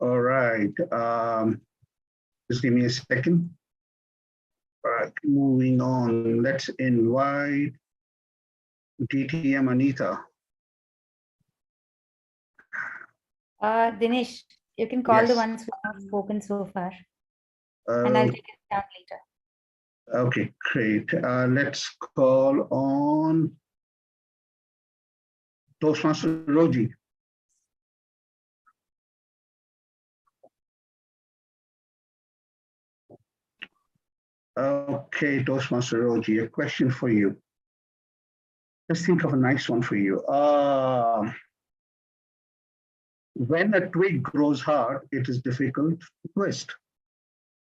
All right. Just give me a second. All right, moving on. Let's invite DTM Anita. Dinesh, you can call the Yes. ones who have spoken so far, and I'll take it down later. Okay, great. Let's call on Toastmaster Roji. Okay, Toastmaster Roji, a question for you. Let's think of a nice one for you. When a twig grows hard, it is difficult to twist.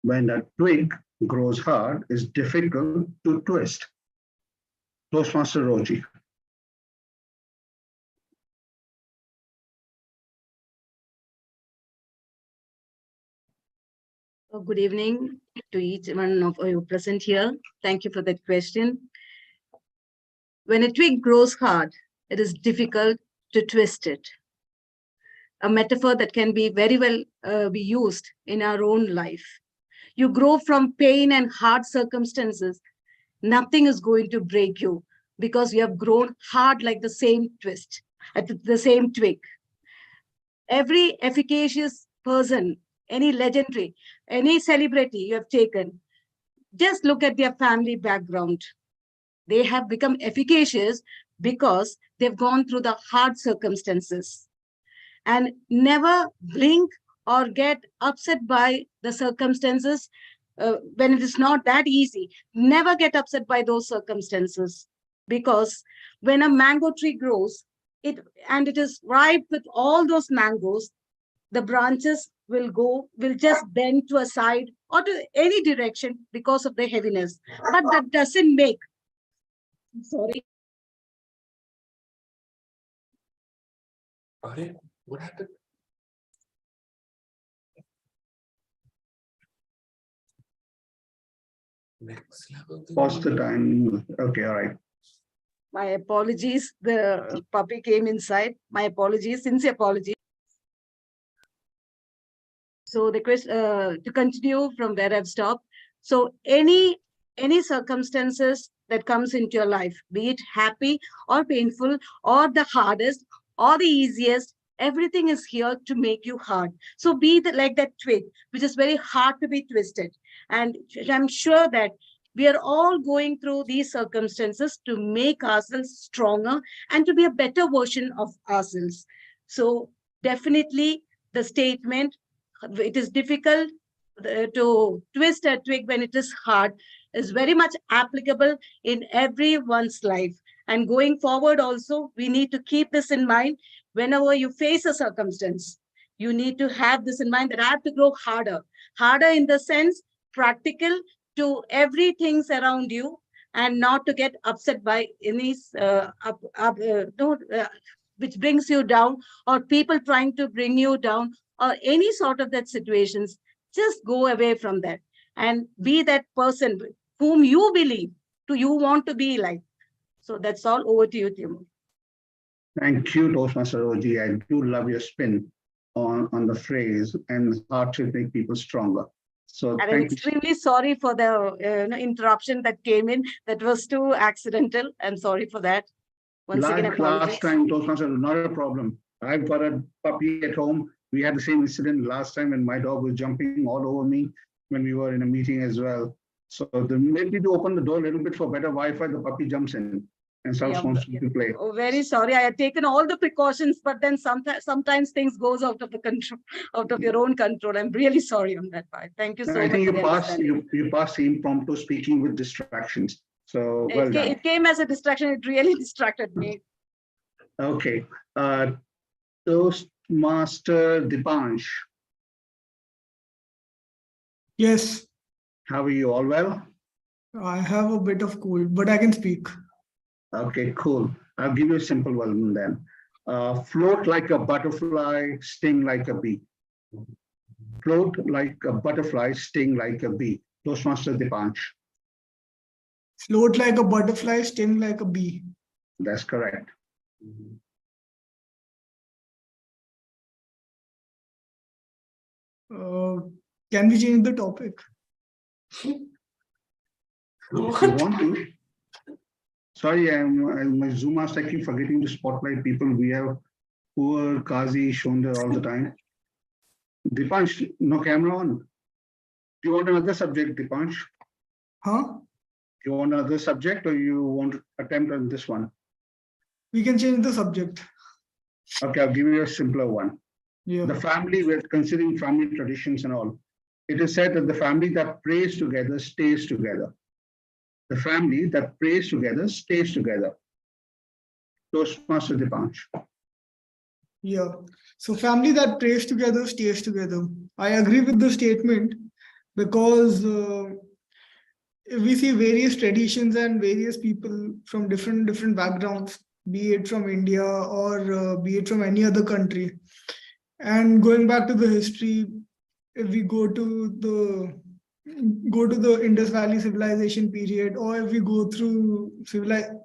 When a twig grows hard, it's difficult to twist. Toastmaster Roji. Good evening to each one of you present here. Thank you for that question. When a twig grows hard, it is difficult to twist it. A metaphor that can be very well be used in our own life. You grow from pain and hard circumstances. Nothing is going to break you because you have grown hard like the same twist, the same twig. Every efficacious person, any legendary, any celebrity you have taken, just look at their family background. They have become efficacious because they've gone through the hard circumstances. And never blink or get upset by the circumstances when it is not that easy. Never get upset by those circumstances, because when a mango tree grows, it is ripe with all those mangoes, the branches will just bend to a side or to any direction because of the heaviness. But that doesn't make, sorry. What happened? Next level. Pause the time. Okay, all right. My apologies. The puppy came inside. My apologies, sincere apologies. So the question to continue from where I've stopped. So any circumstances that comes into your life, be it happy or painful or the hardest or the easiest, everything is here to make you hard. So be like that twig, which is very hard to be twisted. And I'm sure that we are all going through these circumstances to make ourselves stronger and to be a better version of ourselves. So definitely the statement, it is difficult to twist a twig when it is hard, is very much applicable in everyone's life. And going forward also, we need to keep this in mind. Whenever you face a circumstance, you need to have this in mind, that I have to grow harder in the sense practical to everything around you, and not to get upset by any which brings you down, or people trying to bring you down, or any sort of that situations. Just go away from that and be that person whom you believe you want to be like. So that's all. Over to you, Timur. Thank you, Toastmaster Roji. I do love your spin on the phrase, and it's hard to make people stronger. So and I'm thank you. extremely sorry for the interruption that came in. That was too accidental. I'm sorry for that. Once again, apologies. Last time, Toastmaster, not a problem. I've got a puppy at home. We had the same incident last time, and my dog was jumping all over me when we were in a meeting as well. So the minute you open the door a little bit for better Wi-Fi, the puppy jumps in and starts to play. Oh, very sorry. I had taken all the precautions, but then sometimes things goes out of the control, out of your own control. I'm really sorry on that part. Thank you so much. I think you passed the impromptu speaking with distractions. So well done. It came as a distraction. It really distracted me. Okay. Toastmaster Dipansh. Yes, How are you? All well? I have a bit of cold, but I can speak. Okay, cool. I'll give you a simple one then. Float like a butterfly, sting like a bee. Float like a butterfly, sting like a bee. Toastmaster Dipansh. Float like a butterfly, sting like a bee. That's correct. Can we change the topic? If you want to. Sorry, my Zoom master, I keep forgetting to spotlight people. We have poor Kazi Shonda all the time. Dipansh, no camera on. Do you want another subject, Dipansh? Huh? You want another subject or you want to attempt on this one? We can change the subject. Okay, I'll give you a simpler one. Yeah. The family, we're considering family traditions and all. It is said that the family that prays together stays together. The family that prays together stays together. Toastmaster Dipansh. Yeah. So family that prays together stays together. I agree with the statement because we see various traditions and various people from different backgrounds, be it from India or be it from any other country. And going back to the history, if we go to the Indus Valley civilization period, or if we go through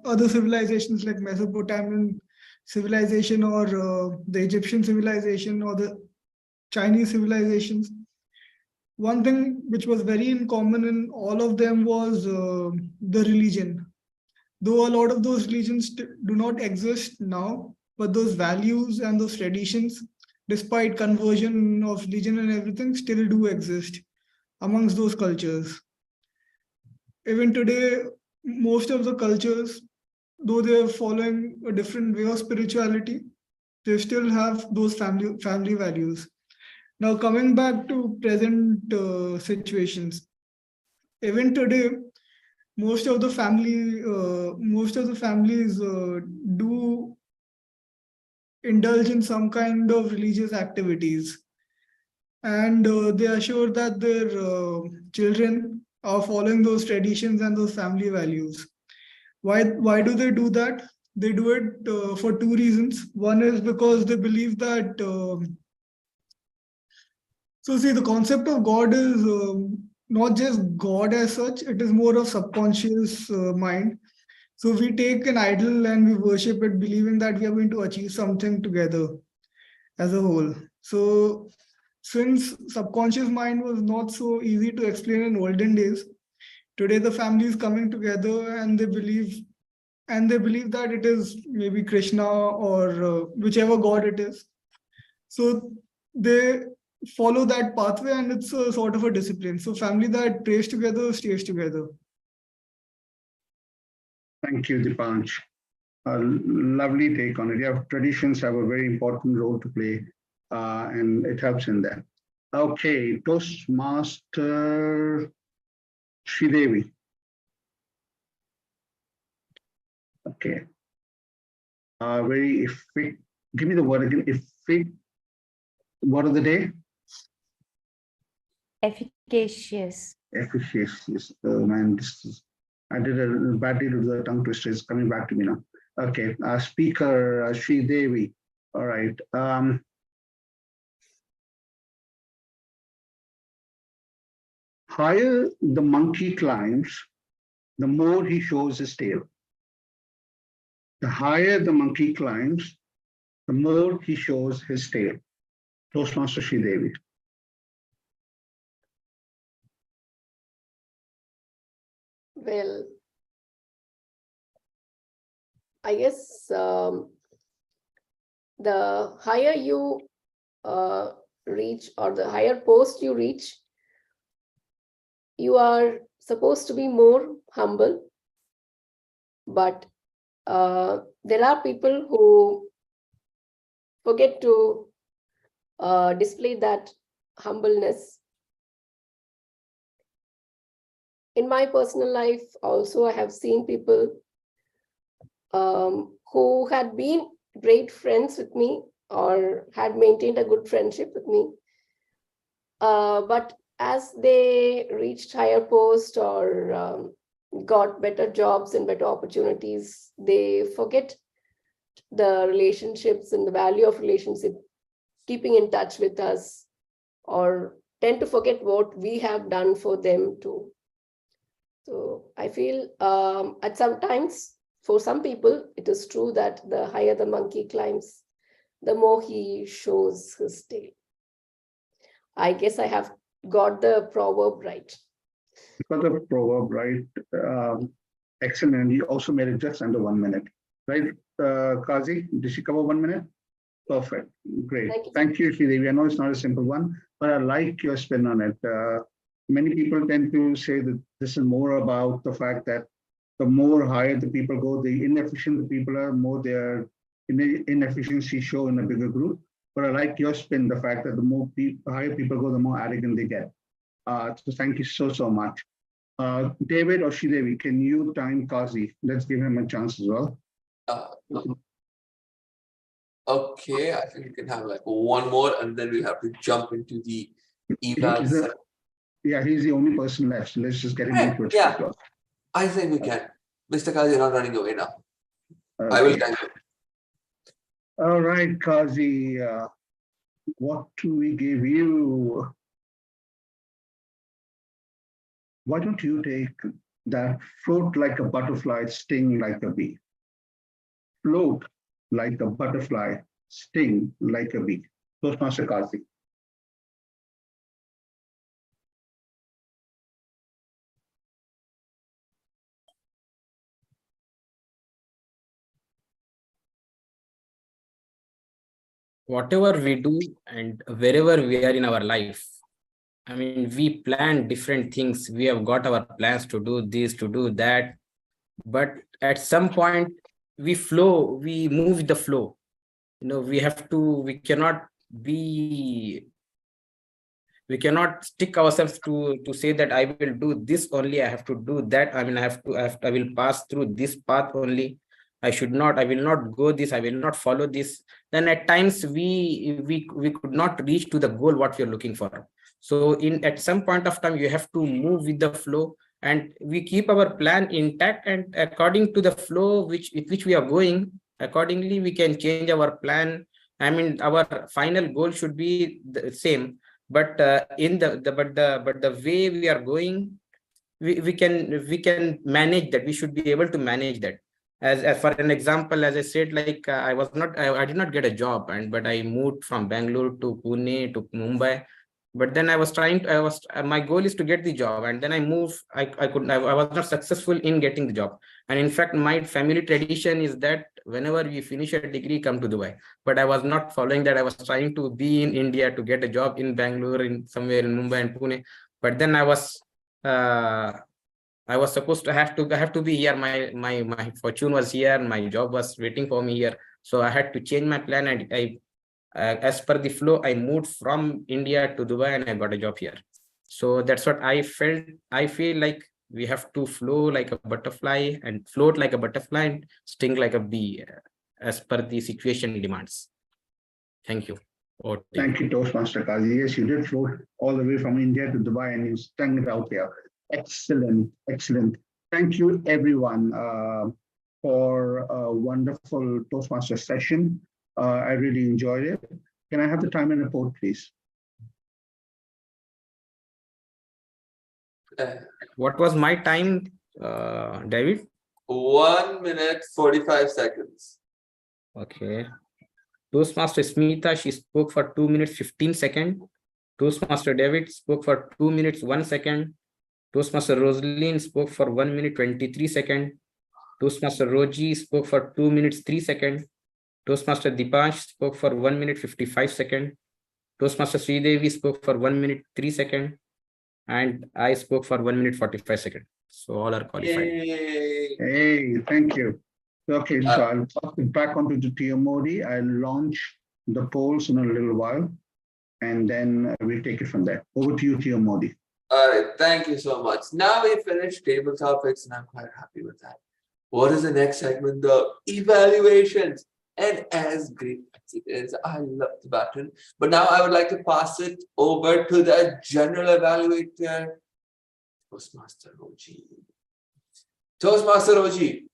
other civilizations like Mesopotamian civilization or the Egyptian civilization or the Chinese civilizations, one thing which was very in common in all of them was the religion. Though a lot of those religions do not exist now, but those values and those traditions, despite conversion of religion and everything, still do exist amongst those cultures. Even today, most of the cultures, though they are following a different way of spirituality, they still have those family values. Now, coming back to present situations, even today, most of the families do indulge in some kind of religious activities, and they assure that their children are following those traditions and those family values. Why do they do that? They do it for two reasons. One is because they believe that so see, the concept of God is not just God as such, it is more of subconscious mind. So we take an idol and we worship it, believing that we are going to achieve something together as a whole. So since subconscious mind was not so easy to explain in olden days, today the family is coming together and they believe that it is maybe Krishna or whichever God it is. So they follow that pathway and it's a sort of a discipline. So family that prays together stays together. Thank you, Dipansh. A lovely take on it. Yeah, traditions have a very important role to play and it helps in that. Okay, Toastmaster Sridevi. Okay. Very effic. Give me the word again. Effic. Word of the day? Efficacious. Efficacious. Oh man, I did a badly to the tongue twister. It's coming back to me now. Okay. Speaker Sridevi. All right. Higher the monkey climbs, the more he shows his tail. The higher the monkey climbs, the more he shows his tail. Toastmaster Sridevi. Well, I guess the higher you reach or the higher post you reach, you are supposed to be more humble. But there are people who forget to display that humbleness. In my personal life, also, I have seen people who had been great friends with me or had maintained a good friendship with me. But as they reached higher post or got better jobs and better opportunities, they forget the relationships and the value of relationship, keeping in touch with us, or tend to forget what we have done for them too. So I feel at some times, for some people, it is true that the higher the monkey climbs, the more he shows his tail. I guess I have got the proverb right. You got the proverb right. Excellent. And you also made it just under 1 minute, right? Kazi, did she cover 1 minute? Perfect. Great. Thank you, Sridevi. I know it's not a simple one, but I like your spin on it. Many people tend to say that this is more about the fact that the more higher the people go, the inefficient the people are, more their inefficiency show in a bigger group. But I like your spin, the fact that the more higher people go, the more arrogant they get. So thank you so much. David or Sridevi, can you time Kazi? Let's give him a chance as well. Okay, I think you can have like one more, and then we have to jump into the eval. Yeah, he's the only person left. So let's just get him into it. Yeah, I think we can. Mr. Kazi, you're not running away now. Okay. I will time you. All right, Kazi, what do we give you? Why don't you take that float like a butterfly, sting like a bee? Float like a butterfly, sting like a bee. Toastmaster Kazi. Whatever we do and wherever we are in our life, I mean, we plan different things. We have got our plans to do this, to do that. But at some point, we flow, we move with the flow. You know, we cannot stick ourselves to say that I will do this only, I have to do that. I mean, I will pass through this path only. I will not go this, I will not follow this. Then at times we could not reach to the goal what we are looking for. So at some point of time, you have to move with the flow, and we keep our plan intact, and according to the flow with which we are going, accordingly we can change our plan. I mean, our final goal should be the same, but the way we are going, we can manage that. We should be able to manage that. As for an example, as I said, like I did not get a job, but I moved from Bangalore to Pune to Mumbai. But then my goal is to get the job, and then I moved. I was not successful in getting the job. And in fact, my family tradition is that whenever we finish a degree, come to Dubai. But I was not following that. I was trying to be in India to get a job in Bangalore, in somewhere in Mumbai and Pune. But then I was supposed to have to be here. My fortune was here. My job was waiting for me here. So I had to change my plan, and as per the flow, I moved from India to Dubai, and I got a job here. So that's what I felt. I feel like we have to flow like a butterfly and float like a butterfly and sting like a bee, as per the situation demands. Thank you. Thank you, Toastmaster Kazi. Yes, you did float all the way from India to Dubai, and you stung it out here. Excellent, excellent. Thank you, everyone, for a wonderful Toastmaster session. I really enjoyed it. Can I have the time and report, please? What was my time, David? 1 minute 45 seconds. Okay. Toastmaster Smita, she spoke for 2 minutes 15 seconds. Toastmaster David spoke for 2 minutes 1 second. Toastmaster Rosaline spoke for 1 minute 23 seconds. Toastmaster Roji spoke for 2 minutes 3 seconds. Toastmaster Dipash spoke for 1 minute 55 seconds. Toastmaster Sridevi spoke for 1 minute 3 seconds. And I spoke for 1 minute 45 seconds. So all are qualified. Yay. Hey, thank you. Okay, so I'll pass it back onto the TM Modi. I'll launch the polls in a little while, and then we'll take it from there. Over to you, TM Modi. All right, thank you so much. Now we finished table topics, and I'm quite happy with that. What is the next segment? The evaluations. And as great it is. I love the baton. But now I would like to pass it over to the general evaluator, Toastmaster Roji. Toastmaster Roji.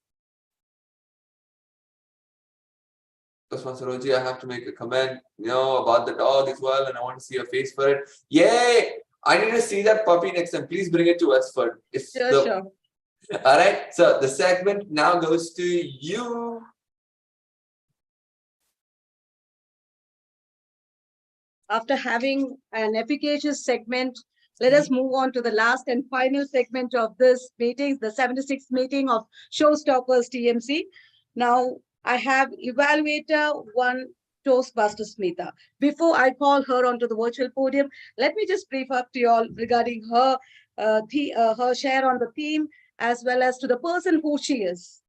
Toastmaster Roji, I have to make a comment, about the dog as well, and I want to see a face for it. Yay! I need to see that puppy next time. Please bring it to Westford. Sure. All right. So the segment now goes to you. After having an efficacious segment, let us move on to the last and final segment of this meeting, the 76th meeting of Showstoppers TMC. Now, I have evaluator 1, Toastmasters Smita. Before I call her onto the virtual podium, let me just brief up to you all regarding her, her share on the theme, as well as to the person who she is.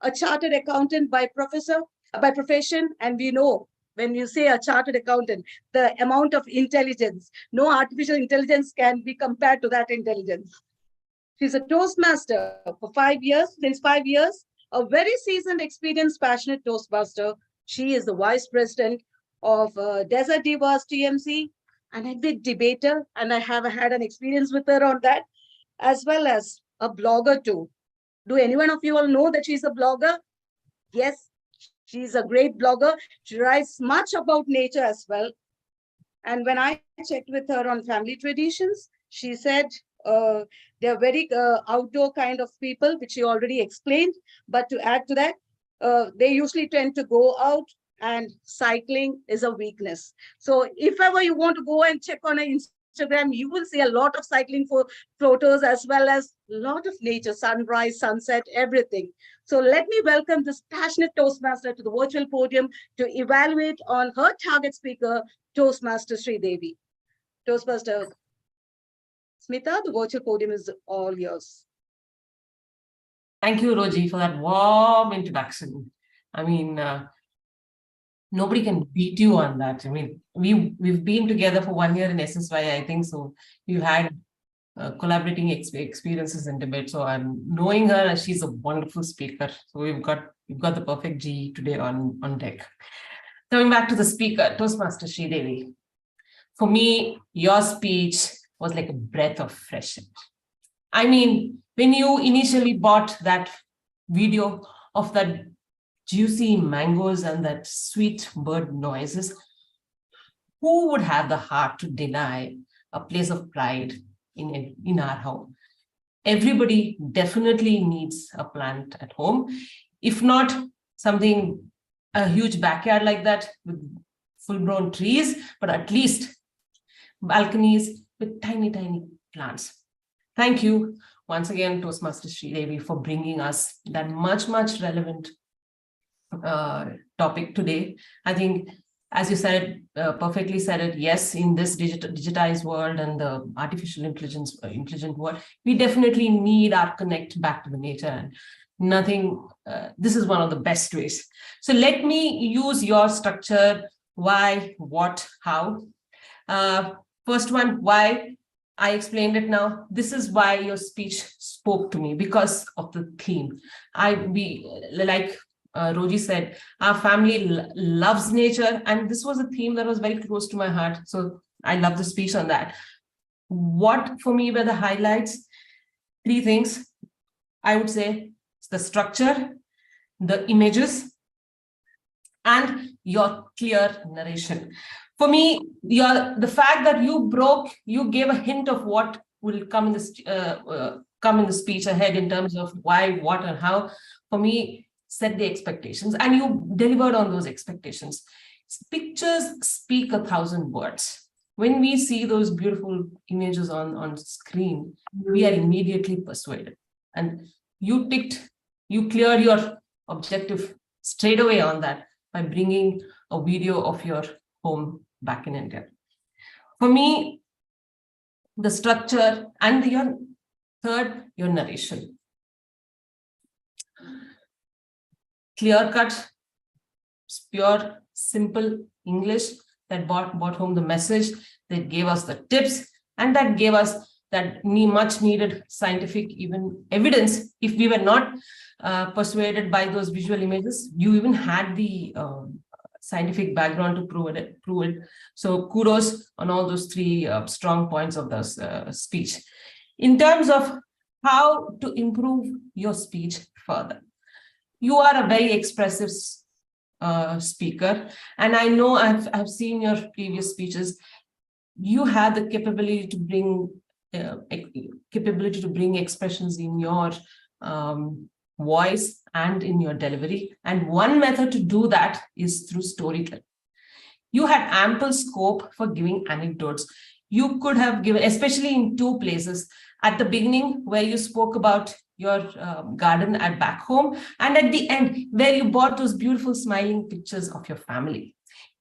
A chartered accountant by profession, and we know when you say a chartered accountant, the amount of intelligence, no artificial intelligence can be compared to that intelligence. She's a Toastmaster for 5 years, since 5 years, a very seasoned, experienced, passionate Toastmaster. She is the Vice President of Desert Divas TMC, an avid debater, and I have had an experience with her on that, as well as a blogger too. Do anyone of you all know that she's a blogger? Yes, she's a great blogger. She writes much about nature as well. And when I checked with her on family traditions, she said they're very outdoor kind of people, which she already explained. But to add to that, they usually tend to go out, and cycling is a weakness. So if ever you want to go and check on her Instagram, you will see a lot of cycling for photos, as well as a lot of nature, sunrise, sunset, everything. So let me welcome this passionate Toastmaster to the virtual podium to evaluate on her target speaker, Toastmaster Sridevi. Toastmaster Smita, the virtual podium is all yours. Thank you, Roji, for that warm introduction. I mean, nobody can beat you on that. I mean, we've been together for 1 year in SSY, I think so. We've had collaborating experiences in debate. So I'm knowing her, and she's a wonderful speaker. So we've got the perfect G today on deck. Coming back to the speaker, Toastmaster Sridevi. For me, your speech was like a breath of fresh air. I mean, when you initially bought that video of that juicy mangoes and that sweet bird noises, who would have the heart to deny a place of pride in our home? Everybody definitely needs a plant at home. If not a huge backyard like that with full-grown trees, but at least balconies with tiny, tiny plants. Thank you once again, Toastmaster Sridevi, for bringing us that much, much relevant topic today. I think, as you said, perfectly said it, yes, in this digitized world and the artificial intelligent world, we definitely need our connect back to the nature, and nothing, this is one of the best ways. So let me use your structure, why, what, how. First one, why. I explained it now. This is why your speech spoke to me, because of the theme. Like Roji said, our family loves nature, and this was a theme that was very close to my heart. So I love the speech on that. What for me were the highlights? 3 things. I would say it's the structure, the images, and your clear narration. For me, the fact that you gave a hint of what will come in the speech ahead in terms of why, what, and how, for me, set the expectations, and you delivered on those expectations. Pictures speak 1,000 words. When we see those beautiful images on screen, we are immediately persuaded. And you cleared your objective straight away on that by bringing a video of your home back in India. For me, the structure, and your narration. Clear cut, pure, simple English that brought home the message, that gave us the tips, and that gave us that much needed scientific even evidence. If we were not persuaded by those visual images, you even had the scientific background to prove it. So kudos on all those three strong points of the speech. In terms of how to improve your speech further, you are a very expressive speaker, and I know I've seen your previous speeches. You have the capability to bring expressions in your voice and in your delivery. And one method to do that is through storytelling. You had ample scope for giving anecdotes. You could have given, especially in two places, at the beginning where you spoke about your garden at back home, and at the end where you brought those beautiful smiling pictures of your family.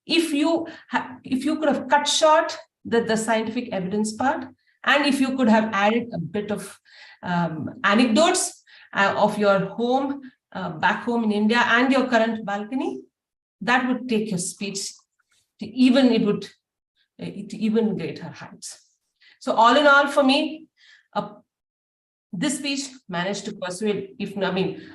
If you could have cut short the scientific evidence part, and if you could have added a bit of anecdotes of your home, back home in India, and your current balcony, that would take your speech to even greater heights. So all in all, for me, this speech managed to persuade.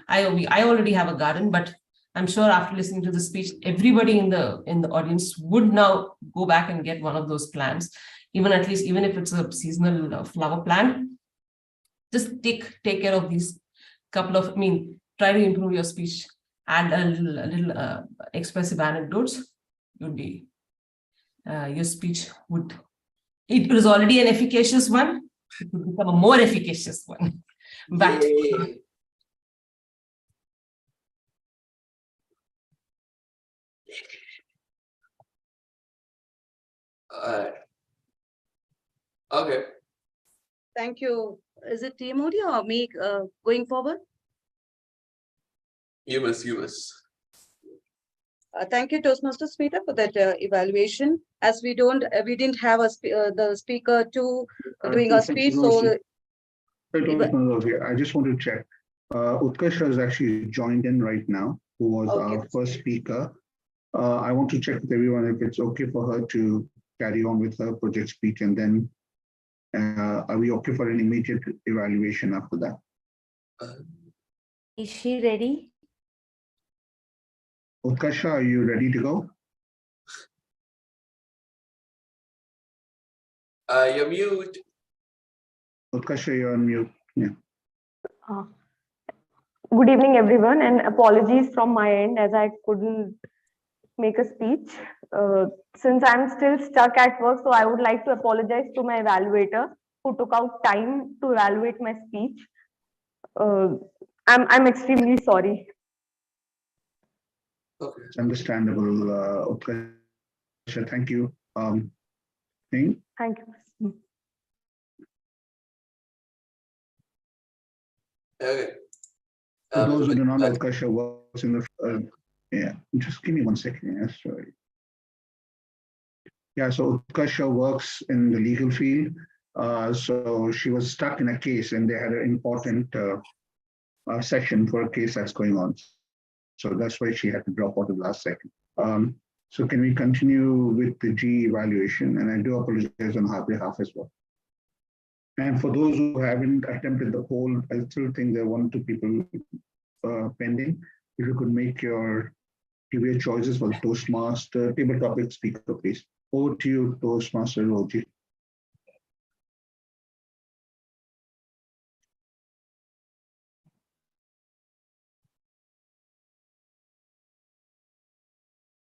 I already have a garden, but I'm sure after listening to the speech, everybody in the audience would now go back and get one of those plants, even if it's a seasonal flower plant. Just take care of these couple of, try to improve your speech, add a little expressive anecdotes. Your speech it was already an efficacious one. It would become a more efficacious one. But okay. Thank you. Is it TMOD or me going forward? You must. Thank you, Toastmasters Peter, for that evaluation. As we didn't have the speaker doing a speech, so I just want to check. Utkarsh has actually joined in right now, who was our first speaker. I want to check with everyone if it's okay for her to carry on with her project speech, and then are we okay for an immediate evaluation after that? Is she ready? Utkarsha, are you ready to go? You're mute. Utkarsha, you're on mute. Yeah. Good evening, everyone, and apologies from my end as I couldn't make a speech. Since I'm still stuck at work, so I would like to apologize to my evaluator who took out time to evaluate my speech. I'm extremely sorry. Okay. It's understandable, Utkarsha. Thank you. Thank you. Okay. For those who do not know, Utkarsha works in the yeah. Just give me 1 second. Yeah, sorry. Yeah, so Utkarsha works in the legal field. So she was stuck in a case, and they had an important session for a case that's going on. So that's why she had to drop out at the last second. So can we continue with the G evaluation? And I do apologize on her behalf as well. And for those who haven't attempted the poll, I still think there are 1 or 2 people pending. If you could give your choices for the Toastmaster table topic speaker, please. Over to you, Toastmaster OG.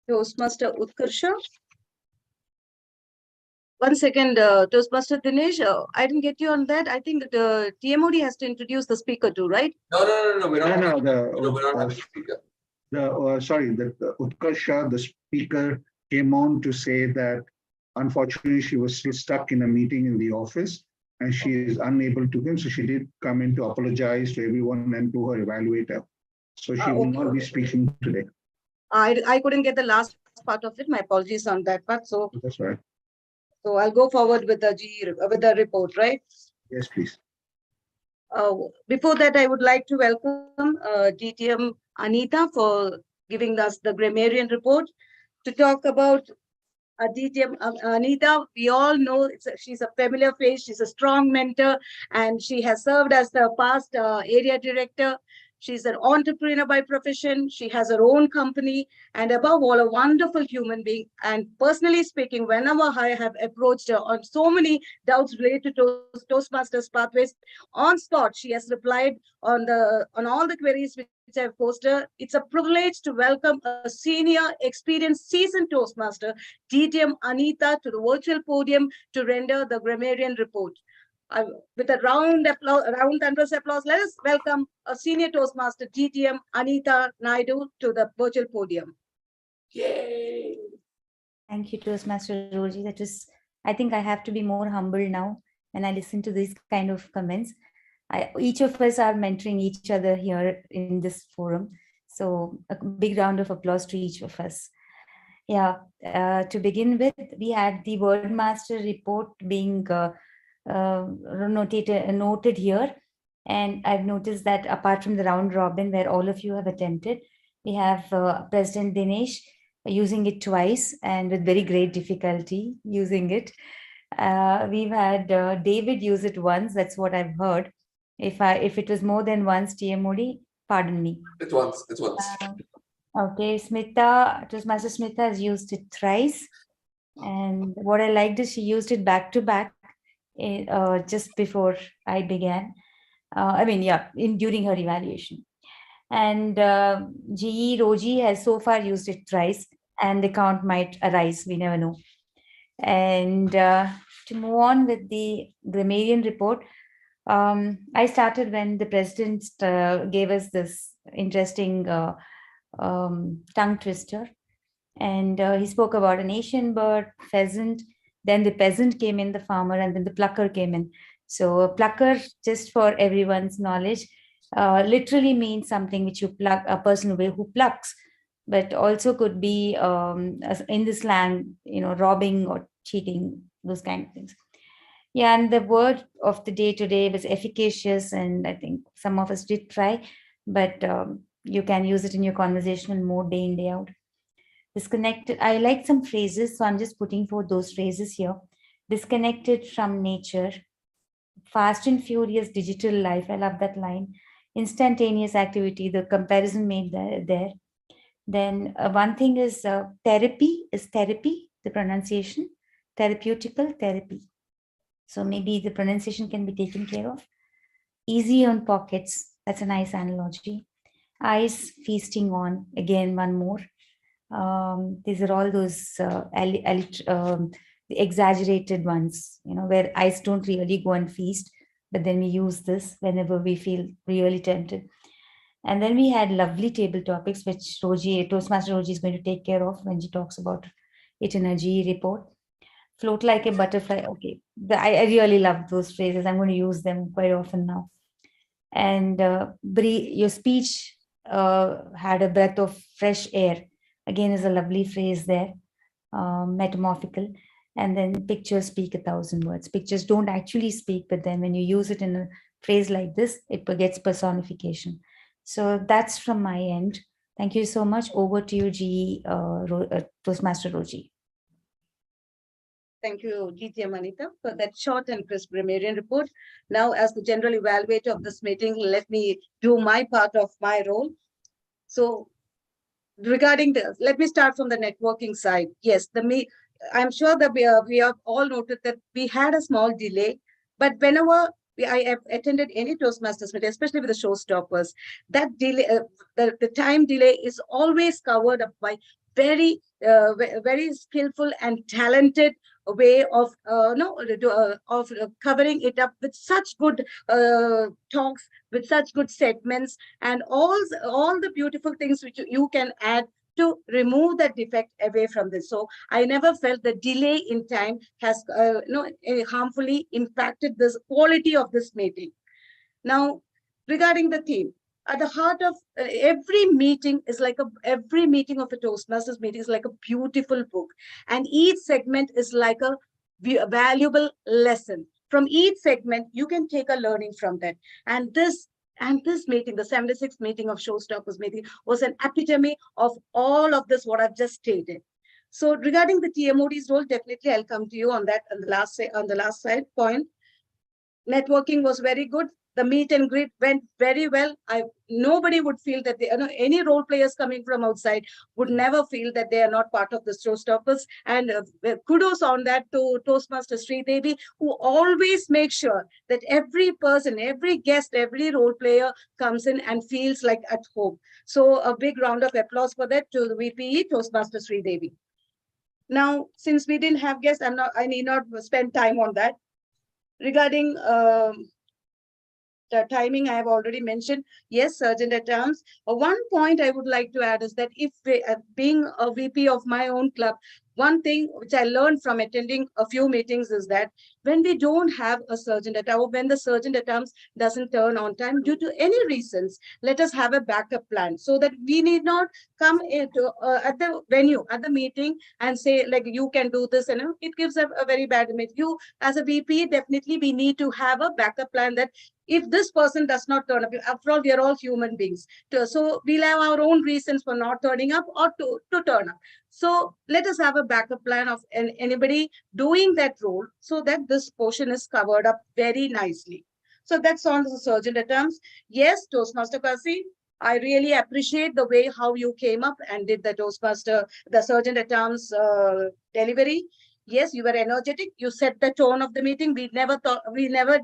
Toastmaster Utkarsha. 1 second, Toastmaster Dinesh, I didn't get you on that. I think the TMOD has to introduce the speaker too, right? No. We don't. We don't have a speaker. The Utkarsha, the speaker, came on to say that unfortunately she was still stuck in a meeting in the office and she is unable to come. So she did come in to apologize to everyone and to her evaluator. So she will not be speaking today. I couldn't get the last part of it. My apologies on that part. So that's right. So I'll go forward with the report, right? Yes, please. Before that, I would like to welcome DTM Anita for giving us the grammarian report to talk about DTM Anita. We all know she's a familiar face. She's a strong mentor, and she has served as the past area director. She's an entrepreneur by profession. She has her own company, and above all, a wonderful human being. And personally speaking, whenever I have approached her on so many doubts related to Toastmasters pathways, on spot, she has replied on all the queries which I've posted. It's a privilege to welcome a senior, experienced, seasoned Toastmaster, DTM Anita, to the virtual podium to render the grammarian report. With a round thunderous applause, let us welcome a senior Toastmaster, DTM Anita Naidu, to the virtual podium. Yay! Thank you, Toastmaster Roji. That was, I think I have to be more humble now when I listen to these kind of comments. Each of us are mentoring each other here in this forum. So a big round of applause to each of us. Yeah, to begin with, we had the Wordmaster report being noted here. And I've noticed that apart from the round robin where all of you have attempted, we have President Dinesh using it twice and with very great difficulty using it. We've had David use it once. That's what I've heard. If it was more than once, TMOD, pardon me. It's once. It's once. Okay, Smita, Toastmaster Smita has used it thrice. And what I liked is she used it back to back just before I began. During her evaluation. And GE Roji has so far used it thrice, and the count might arise. We never know. And to move on with the grammarian report, I started when the president gave us this interesting tongue twister. And he spoke about a nation bird, pheasant, then the peasant came in, the farmer, and then the plucker came in. So a plucker, just for everyone's knowledge, literally means something which you pluck, a person who plucks, but also could be in the slang, robbing or cheating, those kind of things. Yeah, and the word of the day today was efficacious, and I think some of us did try, but you can use it in your conversational mode day in, day out. Disconnected, I like some phrases, so I'm just putting forth those phrases here. Disconnected from nature, fast and furious digital life, I love that line. Instantaneous activity, the comparison made there. Then one thing is therapy, the pronunciation, therapeutical therapy. So maybe the pronunciation can be taken care of. Easy on pockets, that's a nice analogy. Eyes feasting on, again, one more. These are all those the exaggerated ones, where eyes don't really go and feast, but then we use this whenever we feel really tempted. And then we had lovely table topics, which Toastmaster Roji is going to take care of when she talks about it in a GE report. Float like a butterfly. Okay, I really love those phrases. I'm going to use them quite often now. And your speech had a breath of fresh air. Again, is a lovely phrase there, metamorphical. And then pictures speak 1,000 words. Pictures don't actually speak, but then when you use it in a phrase like this, it gets personification. So that's from my end. Thank you so much. Over to you, GE Toastmaster Roji. Thank you, DTM Anita, for that short and crisp grammarian report. Now, as the general evaluator of this meeting, let me do my part of my role. So, regarding this, let me start from the networking side. Yes, I'm sure that we have all noted that we had a small delay, but whenever I have attended any Toastmasters meeting, especially with the showstoppers, that delay, the time delay is always covered up by very skillful and talented way of covering it up with such good talks, with such good segments, and all the beautiful things which you can add to remove that defect away from this. So I never felt the delay in time has harmfully impacted this quality of this meeting. Now, regarding the theme, at the heart of every meeting is every meeting of a Toastmasters meeting is like a beautiful book, and each segment is like a valuable lesson. From each segment, you can take a learning from that. And this meeting, the 76th meeting of Showstoppers meeting, was an epitome of all of this, what I've just stated. So regarding the TMOD's role, definitely I'll come to you on that on the last side point. Networking was very good. The meet and greet went very well. Nobody would feel that any role players coming from outside would never feel that they are not part of the showstoppers. And kudos on that to Toastmaster Sri Devi, who always makes sure that every person, every guest, every role player comes in and feels like at home. So a big round of applause for that to the VPE Toastmaster Sri Devi. Now, since we didn't have guests, I need not spend time on that. Regarding the timing, I have already mentioned. Yes, Sergeant at Arms. One point I would like to add is that if being a VP of my own club, one thing which I learned from attending a few meetings is that when we don't have a sergeant at arms, when the sergeant at arms doesn't turn on time due to any reasons, let us have a backup plan so that we need not come into at the venue, at the meeting and say like, you can do this, and it gives a very bad image. You as a VP, definitely we need to have a backup plan that if this person does not turn up, after all, we are all human beings. So we'll have our own reasons for not turning up or to turn up. So let us have a backup plan of anybody doing that role so that this portion is covered up very nicely. So that's on the sergeant at arms. Yes, Toastmaster Kasi, I really appreciate the way how you came up and did the sergeant at arms delivery. Yes, you were energetic. You set the tone of the meeting. We never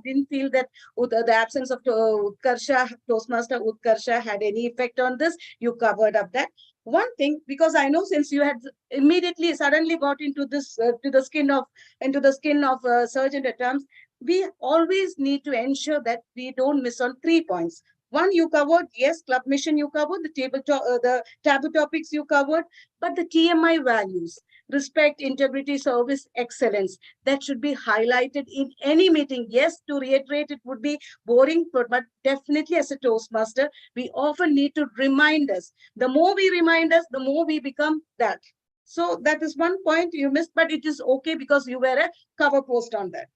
didn't feel that the absence of Utkarsha, Toastmaster Utkarsha had any effect on this. You covered up that. One thing, because I know since you had immediately suddenly got into this into the skin of sergeant at arms, we always need to ensure that we don't miss on 3 points. One, you covered, yes, club mission you covered, the taboo topics you covered, but the TMI values, respect, integrity, service, excellence, that should be highlighted in any meeting. Yes, to reiterate, it would be boring, but definitely as a Toastmaster, we often need to remind us. The more we remind us, the more we become that. So that is one point you missed, but it is okay because you were a cover post on that.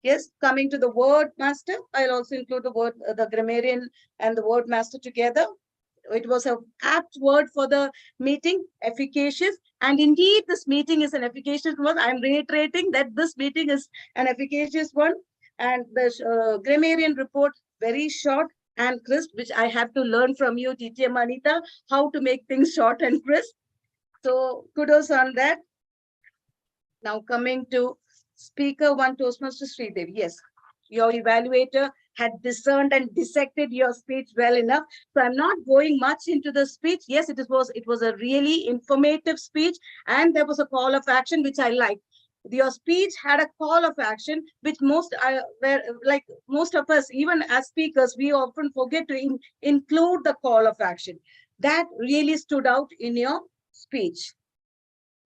Yes, coming to the word master, I'll also include the grammarian and the word master together. It was an apt word for the meeting, efficacious. And indeed, this meeting is an efficacious one. I'm reiterating that this meeting is an efficacious one. And the grammarian report, very short and crisp, which I have to learn from you, TTM Anita, how to make things short and crisp. So kudos on that. Now coming to Speaker 1, Toastmaster Sri Devi. Yes, your evaluator had discerned and dissected your speech well enough. So I'm not going much into the speech. Yes, it was a really informative speech, and there was a call of action, which I liked. Your speech had a call of action, which most of us, even as speakers, we often forget to include the call of action. That really stood out in your speech.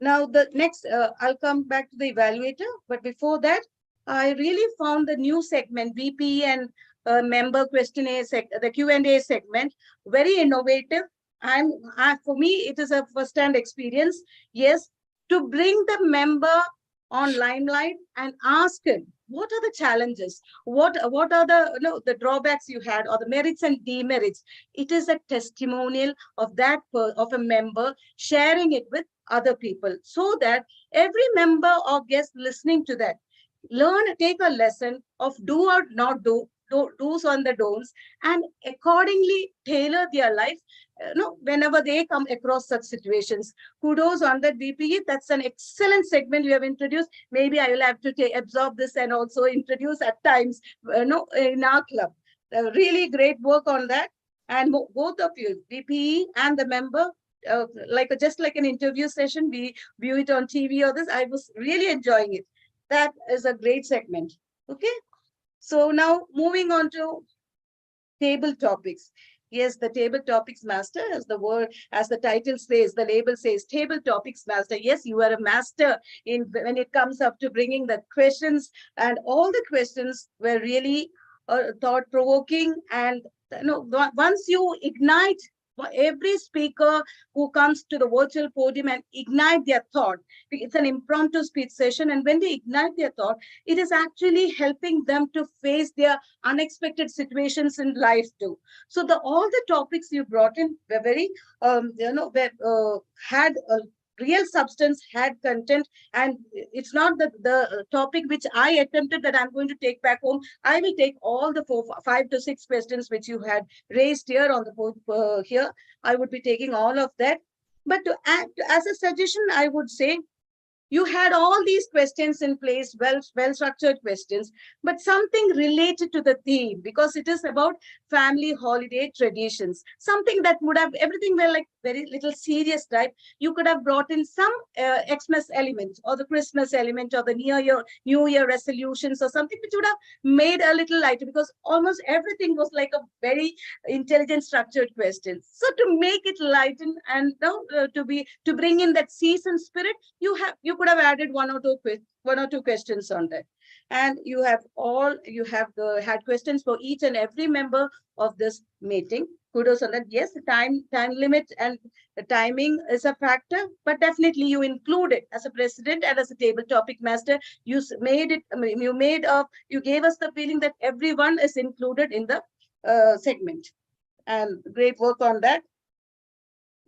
Now, the next, I'll come back to the evaluator, but before that, I really found the new segment, VP and member questionnaire, the Q&A segment, very innovative. And for me, it is a first-hand experience. Yes, to bring the member on limelight and ask him, what are the challenges? What are the drawbacks you had, or the merits and demerits? It is a testimonial of of a member sharing it with other people, so that every member or guest listening to that take a lesson of do or not do, do's on the don'ts, and accordingly tailor their life whenever they come across such situations. Kudos on that, VPE. That's an excellent segment you have introduced. Maybe I will have to absorb this and also introduce at times in our club. Really great work on that. And both of you, VPE and the member, just like an interview session, we view it on TV or this. I was really enjoying it. That is a great segment. Okay. So now moving on to table topics. Yes, the table topics master, as the title says, the label says, table topics master. Yes, you are a master when it comes up to bringing the questions, and all the questions were really thought-provoking. And once you ignite every speaker who comes to the virtual podium and ignite their thought, it's an impromptu speech session, and when they ignite their thought, it is actually helping them to face their unexpected situations in life too. So all the topics you brought in were very had a real substance, had content, and it's not the topic which I attempted that I'm going to take back home. I will take all the 5 to 6 questions which you had raised here on the board here. I would be taking all of that. But to add, as a suggestion, I would say, you had all these questions in place, well structured questions, but something related to the theme, because it is about family holiday traditions, something that would have, everything were like very little serious type. You could have brought in some Xmas element, or the Christmas element, or the New Year resolutions, or something which would have made a little lighter, because almost everything was like a very intelligent structured question. So to make it lighten and to bring in that season spirit, you could have added one or two questions on that. And you have had questions for each and every member of this meeting. Kudos on that. Yes, the time limit and the timing is a factor, but definitely you included as a president and as a table topic master. You gave us the feeling that everyone is included in the segment, and great work on that.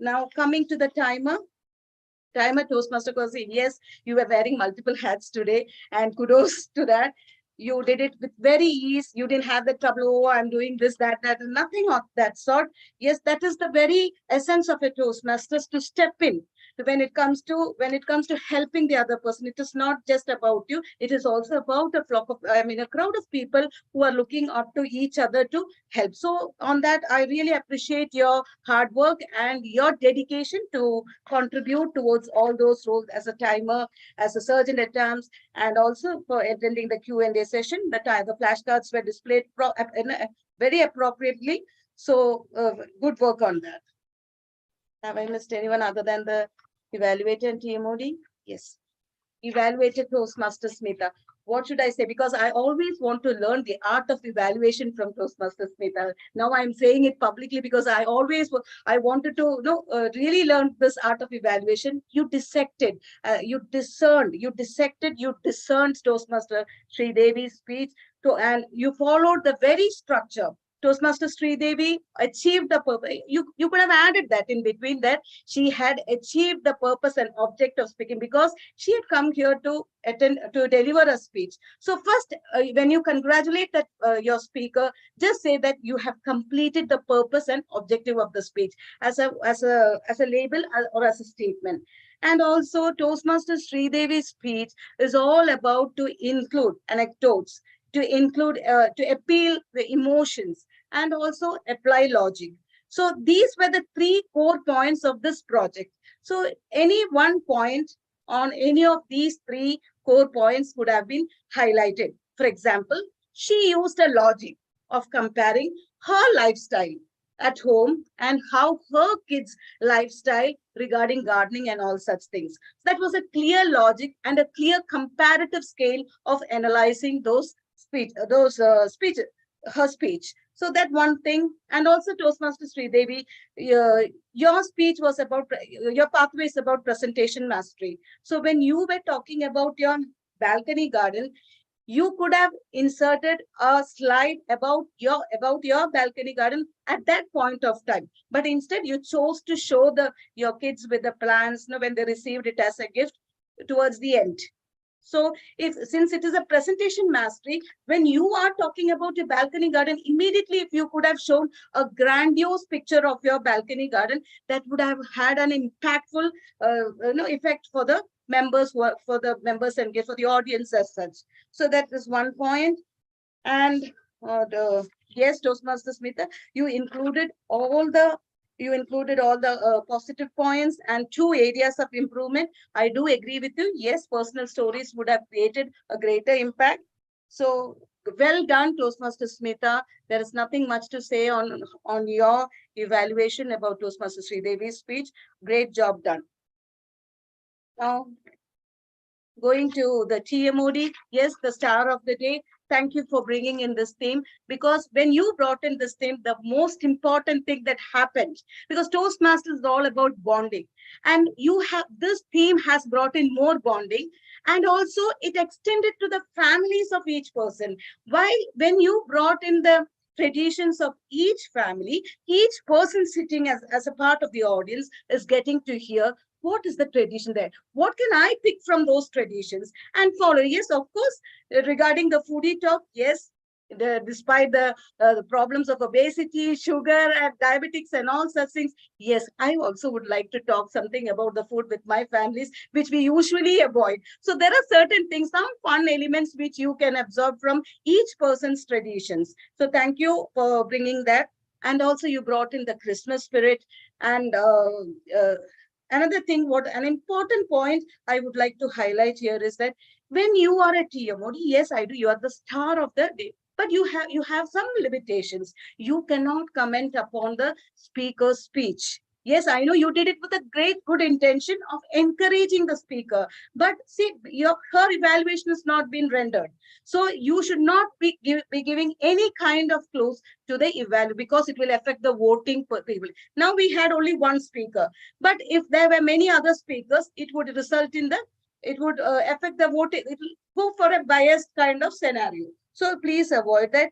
Now coming to the timer Toastmaster Kosi, yes, you were wearing multiple hats today, and kudos to that. You did it with very ease. You didn't have the trouble, oh, I'm doing this, that, nothing of that sort. Yes, that is the very essence of a Toastmasters, to step in. When it comes to helping the other person, it is not just about you. It is also about a crowd of people who are looking up to each other to help. So on that, I really appreciate your hard work and your dedication to contribute towards all those roles as a timer, as a sergeant at arms, and also for attending the Q&A session. The flashcards were displayed very appropriately. So good work on that. Have I missed anyone other than the evaluator and TMOD? Yes. Evaluator Toastmaster Smita. What should I say? Because I always want to learn the art of evaluation from Toastmaster Smita. Now I'm saying it publicly because I wanted to really learn this art of evaluation. You dissected, you discerned Toastmaster Sri Devi's speech, and you followed the very structure. Toastmaster Sri Devi achieved the purpose. You could have added that in between, that she had achieved the purpose and object of speaking, because she had come here to deliver a speech. So first, when you congratulate your speaker, just say that you have completed the purpose and objective of the speech as a label or as a statement. And also, Toastmaster Sri Devi's speech is all about to include anecdotes, to appeal the emotions, and also apply logic. So these were the 3 core points of this project. So any one point on any of these 3 core points would have been highlighted. For example, she used a logic of comparing her lifestyle at home and how her kids' lifestyle regarding gardening and all such things. That was a clear logic and a clear comparative scale of analyzing her speech. So that one thing. And also, Toastmaster Sri Devi, your speech was about, your pathway is about presentation mastery. So when you were talking about your balcony garden, you could have inserted a slide about your balcony garden at that point of time, but instead you chose to show your kids with the plants, when they received it as a gift towards the end. So since it is a presentation mastery, when you are talking about your balcony garden, immediately if you could have shown a grandiose picture of your balcony garden, that would have had an impactful effect for the members, and for the audience as such. So that is one point. And yes, Toastmaster Smita, you included all the positive points and 2 areas of improvement. I do agree with you. Yes, personal stories would have created a greater impact. So well done, Toastmaster Smita. There is nothing much to say on your evaluation about Toastmaster Sri Devi's speech. Great job done. Now, going to the TMOD, yes, the star of the day. Thank you for bringing in this theme, because when you brought in this theme, the most important thing that happened, because Toastmasters is all about bonding, and this theme has brought in more bonding, and also it extended to the families of each person. When you brought in the traditions of each family, each person sitting as a part of the audience is getting to hear what is the tradition there. What can I pick from those traditions and follow? Yes, of course, regarding the foodie talk, yes, despite the problems of obesity, sugar, and diabetics, and all such things, yes, I also would like to talk something about the food with my families, which we usually avoid. So there are certain things, some fun elements which you can absorb from each person's traditions. So thank you for bringing that. And also you brought in the Christmas spirit. And another thing, what an important point I would like to highlight here is that when you are a TMOD, yes, I do, you are the star of the day, but you have some limitations. You cannot comment upon the speaker's speech. Yes, I know you did it with a great good intention of encouraging the speaker, but see, her evaluation has not been rendered. So you should not be giving any kind of clues to the evaluation, because it will affect the voting people. Now we had only one speaker, but if there were many other speakers, it would result in it would affect the voting. It will go for a biased kind of scenario. So please avoid that.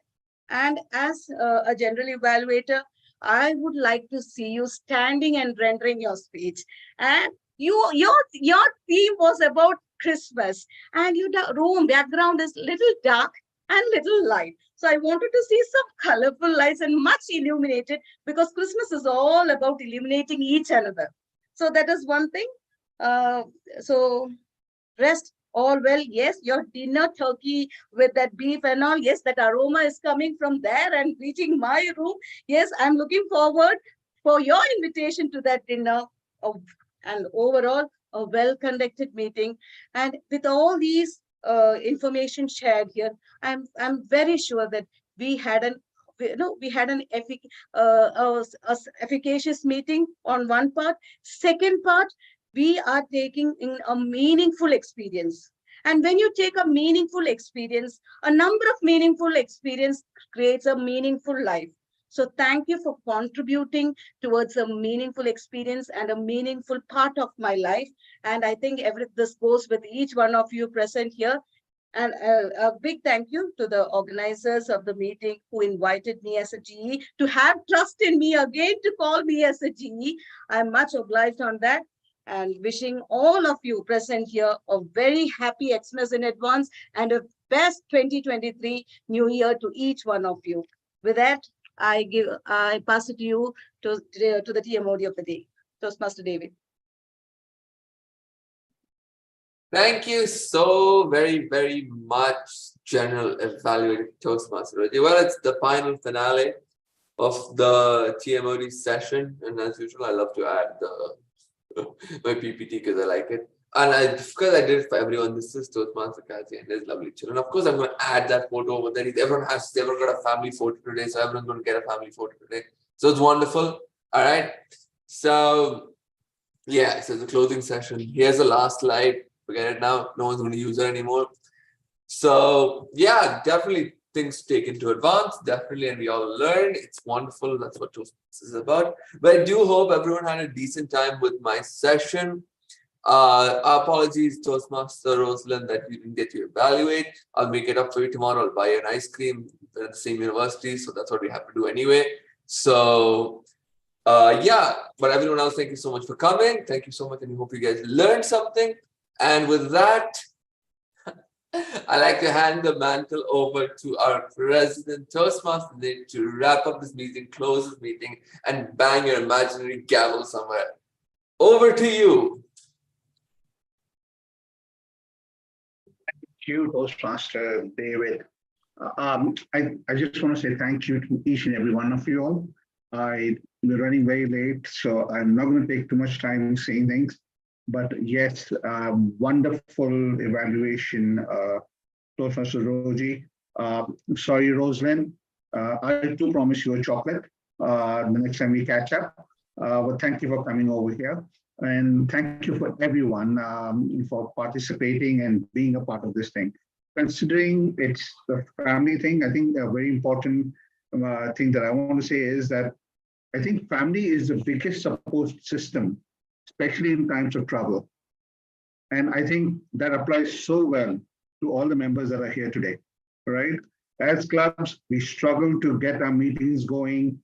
And as a general evaluator, I would like to see you standing and rendering your speech. And your theme was about Christmas, and your room background is little dark and little light. So I wanted to see some colorful lights and much illuminated, because Christmas is all about illuminating each another. So that is one thing. So rest all well. Yes, your dinner turkey with that beef and all, yes, that aroma is coming from there and reaching my room. Yes, I'm looking forward for your invitation to that dinner. And overall, a well-conducted meeting. And with all these information shared here, I'm very sure that we had an efficacious meeting on one part. Second part, we are taking in a meaningful experience. And when you take a meaningful experience, a number of meaningful experience creates a meaningful life. So thank you for contributing towards a meaningful experience and a meaningful part of my life. And I think this goes with each one of you present here. And a big thank you to the organizers of the meeting who invited me as a GE, to have trust in me again to call me as a GE. I'm much obliged on that. And wishing all of you present here a very happy Xmas in advance and a best 2023 New Year to each one of you. With that, I pass it to you to the TMOD of the day, Toastmaster David. Thank you so very, very much, General Evaluating Toastmaster. Well, it's the final finale of the TMOD session, and as usual, I love to add my PPT because I like it. And because I did it for everyone, this is Toastmaster Kathy and his lovely children. Of course, I'm going to add that photo over there. Everyone got a family photo today, so everyone's going to get a family photo today. So it's wonderful. All right. So, yeah, so the closing session. Here's the last slide. Forget it now. No one's going to use it anymore. So, yeah, definitely things taken to advance. Definitely, and we all learned. It's wonderful. That's what Toastmasters is about. But I do hope everyone had a decent time with my session. Apologies, Toastmaster Rosalind, that you didn't get to evaluate. I'll make it up for you tomorrow. I'll buy you an ice cream. We're at the same university, so that's what we have to do anyway. So, yeah, but everyone else, thank you so much for coming. Thank you so much, and we hope you guys learned something. And with that, I'd like to hand the mantle over to our President Toastmaster to wrap up this meeting, close this meeting, and bang your imaginary gavel somewhere. Over to you. Thank you, Toastmaster David. I just want to say thank you to each and every one of you all. We're running very late, so I'm not going to take too much time saying things. But yes, wonderful evaluation, Toastmaster Roji. Sorry, Rosalind. I do promise you a chocolate the next time we catch up. But thank you for coming over here. And thank you for everyone for participating and being a part of this thing. Considering it's the family thing, I think a very important thing that I want to say is that I think family is the biggest support system, especially in times of trouble. And I think that applies so well to all the members that are here today, right? As clubs, we struggle to get our meetings going.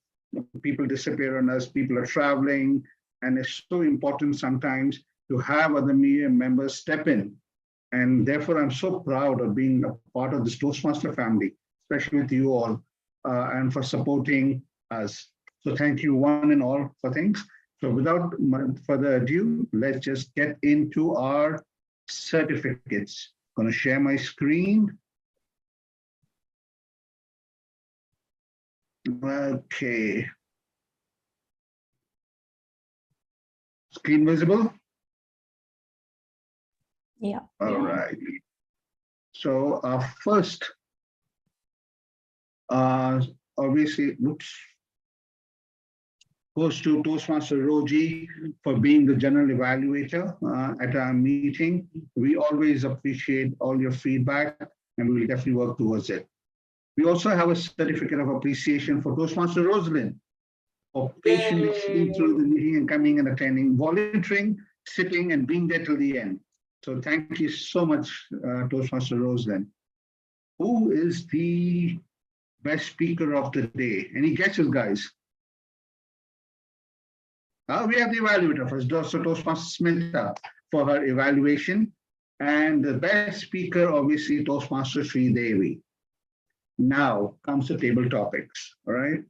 People disappear on us, people are traveling, and it's so important sometimes to have other media members step in. And therefore, I'm so proud of being a part of this Toastmaster family, especially with you all, and for supporting us. So thank you one and all for things. So without further ado, let's just get into our certificates. I'm going to share my screen. Okay. Screen visible? Yeah. All right. So our first, obviously, oops, goes to Toastmaster Roji for being the general evaluator at our meeting. We always appreciate all your feedback, and we will definitely work towards it. We also have a certificate of appreciation for Toastmaster Rosalind for patiently sitting through the meeting and coming and attending, volunteering, sitting, and being there till the end. So thank you so much, Toastmaster Rosalind. Who is the best speaker of the day? Any guesses, guys? We have the evaluator first, so Toastmaster Smita for her evaluation. And the best speaker, obviously, Toastmaster Sri Devi. Now comes the table topics, all right?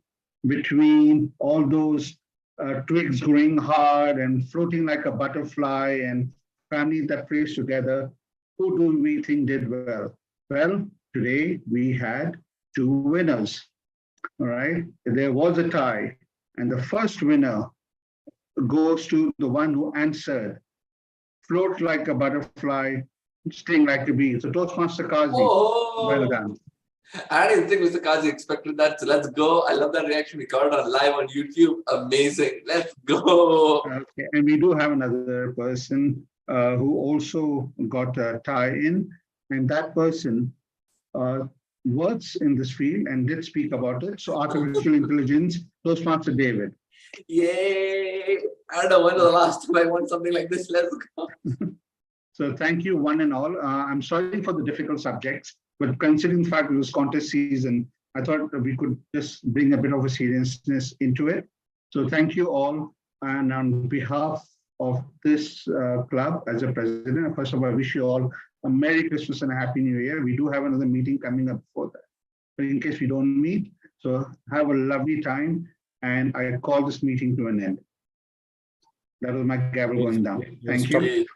Between all those twigs growing hard and floating like a butterfly and families that prays together, who do we think did well? Well, today we had 2 winners, all right? There was a tie, and the first winner goes to the one who answered, float like a butterfly, sting like a bee. So Toastmaster Kazi, well done. I didn't think Mr. Kazi expected that. So let's go. I love that reaction. We got it on live on YouTube. Amazing. Let's go. Okay, and we do have another person who also got a tie-in, and that person works in this field and did speak about it. So artificial intelligence, Toastmaster David. Yay. I don't know when was the last time I won something like this. Let's go. So thank you one and all. I'm sorry for the difficult subjects, but considering the fact it was contest season, I thought we could just bring a bit of a seriousness into it. So thank you all. And on behalf of this club as a president, first of all, I wish you all a Merry Christmas and a Happy New Year. We do have another meeting coming up before that, but in case we don't meet, so have a lovely time. And I call this meeting to an end. That was my gavel going down. Thank you.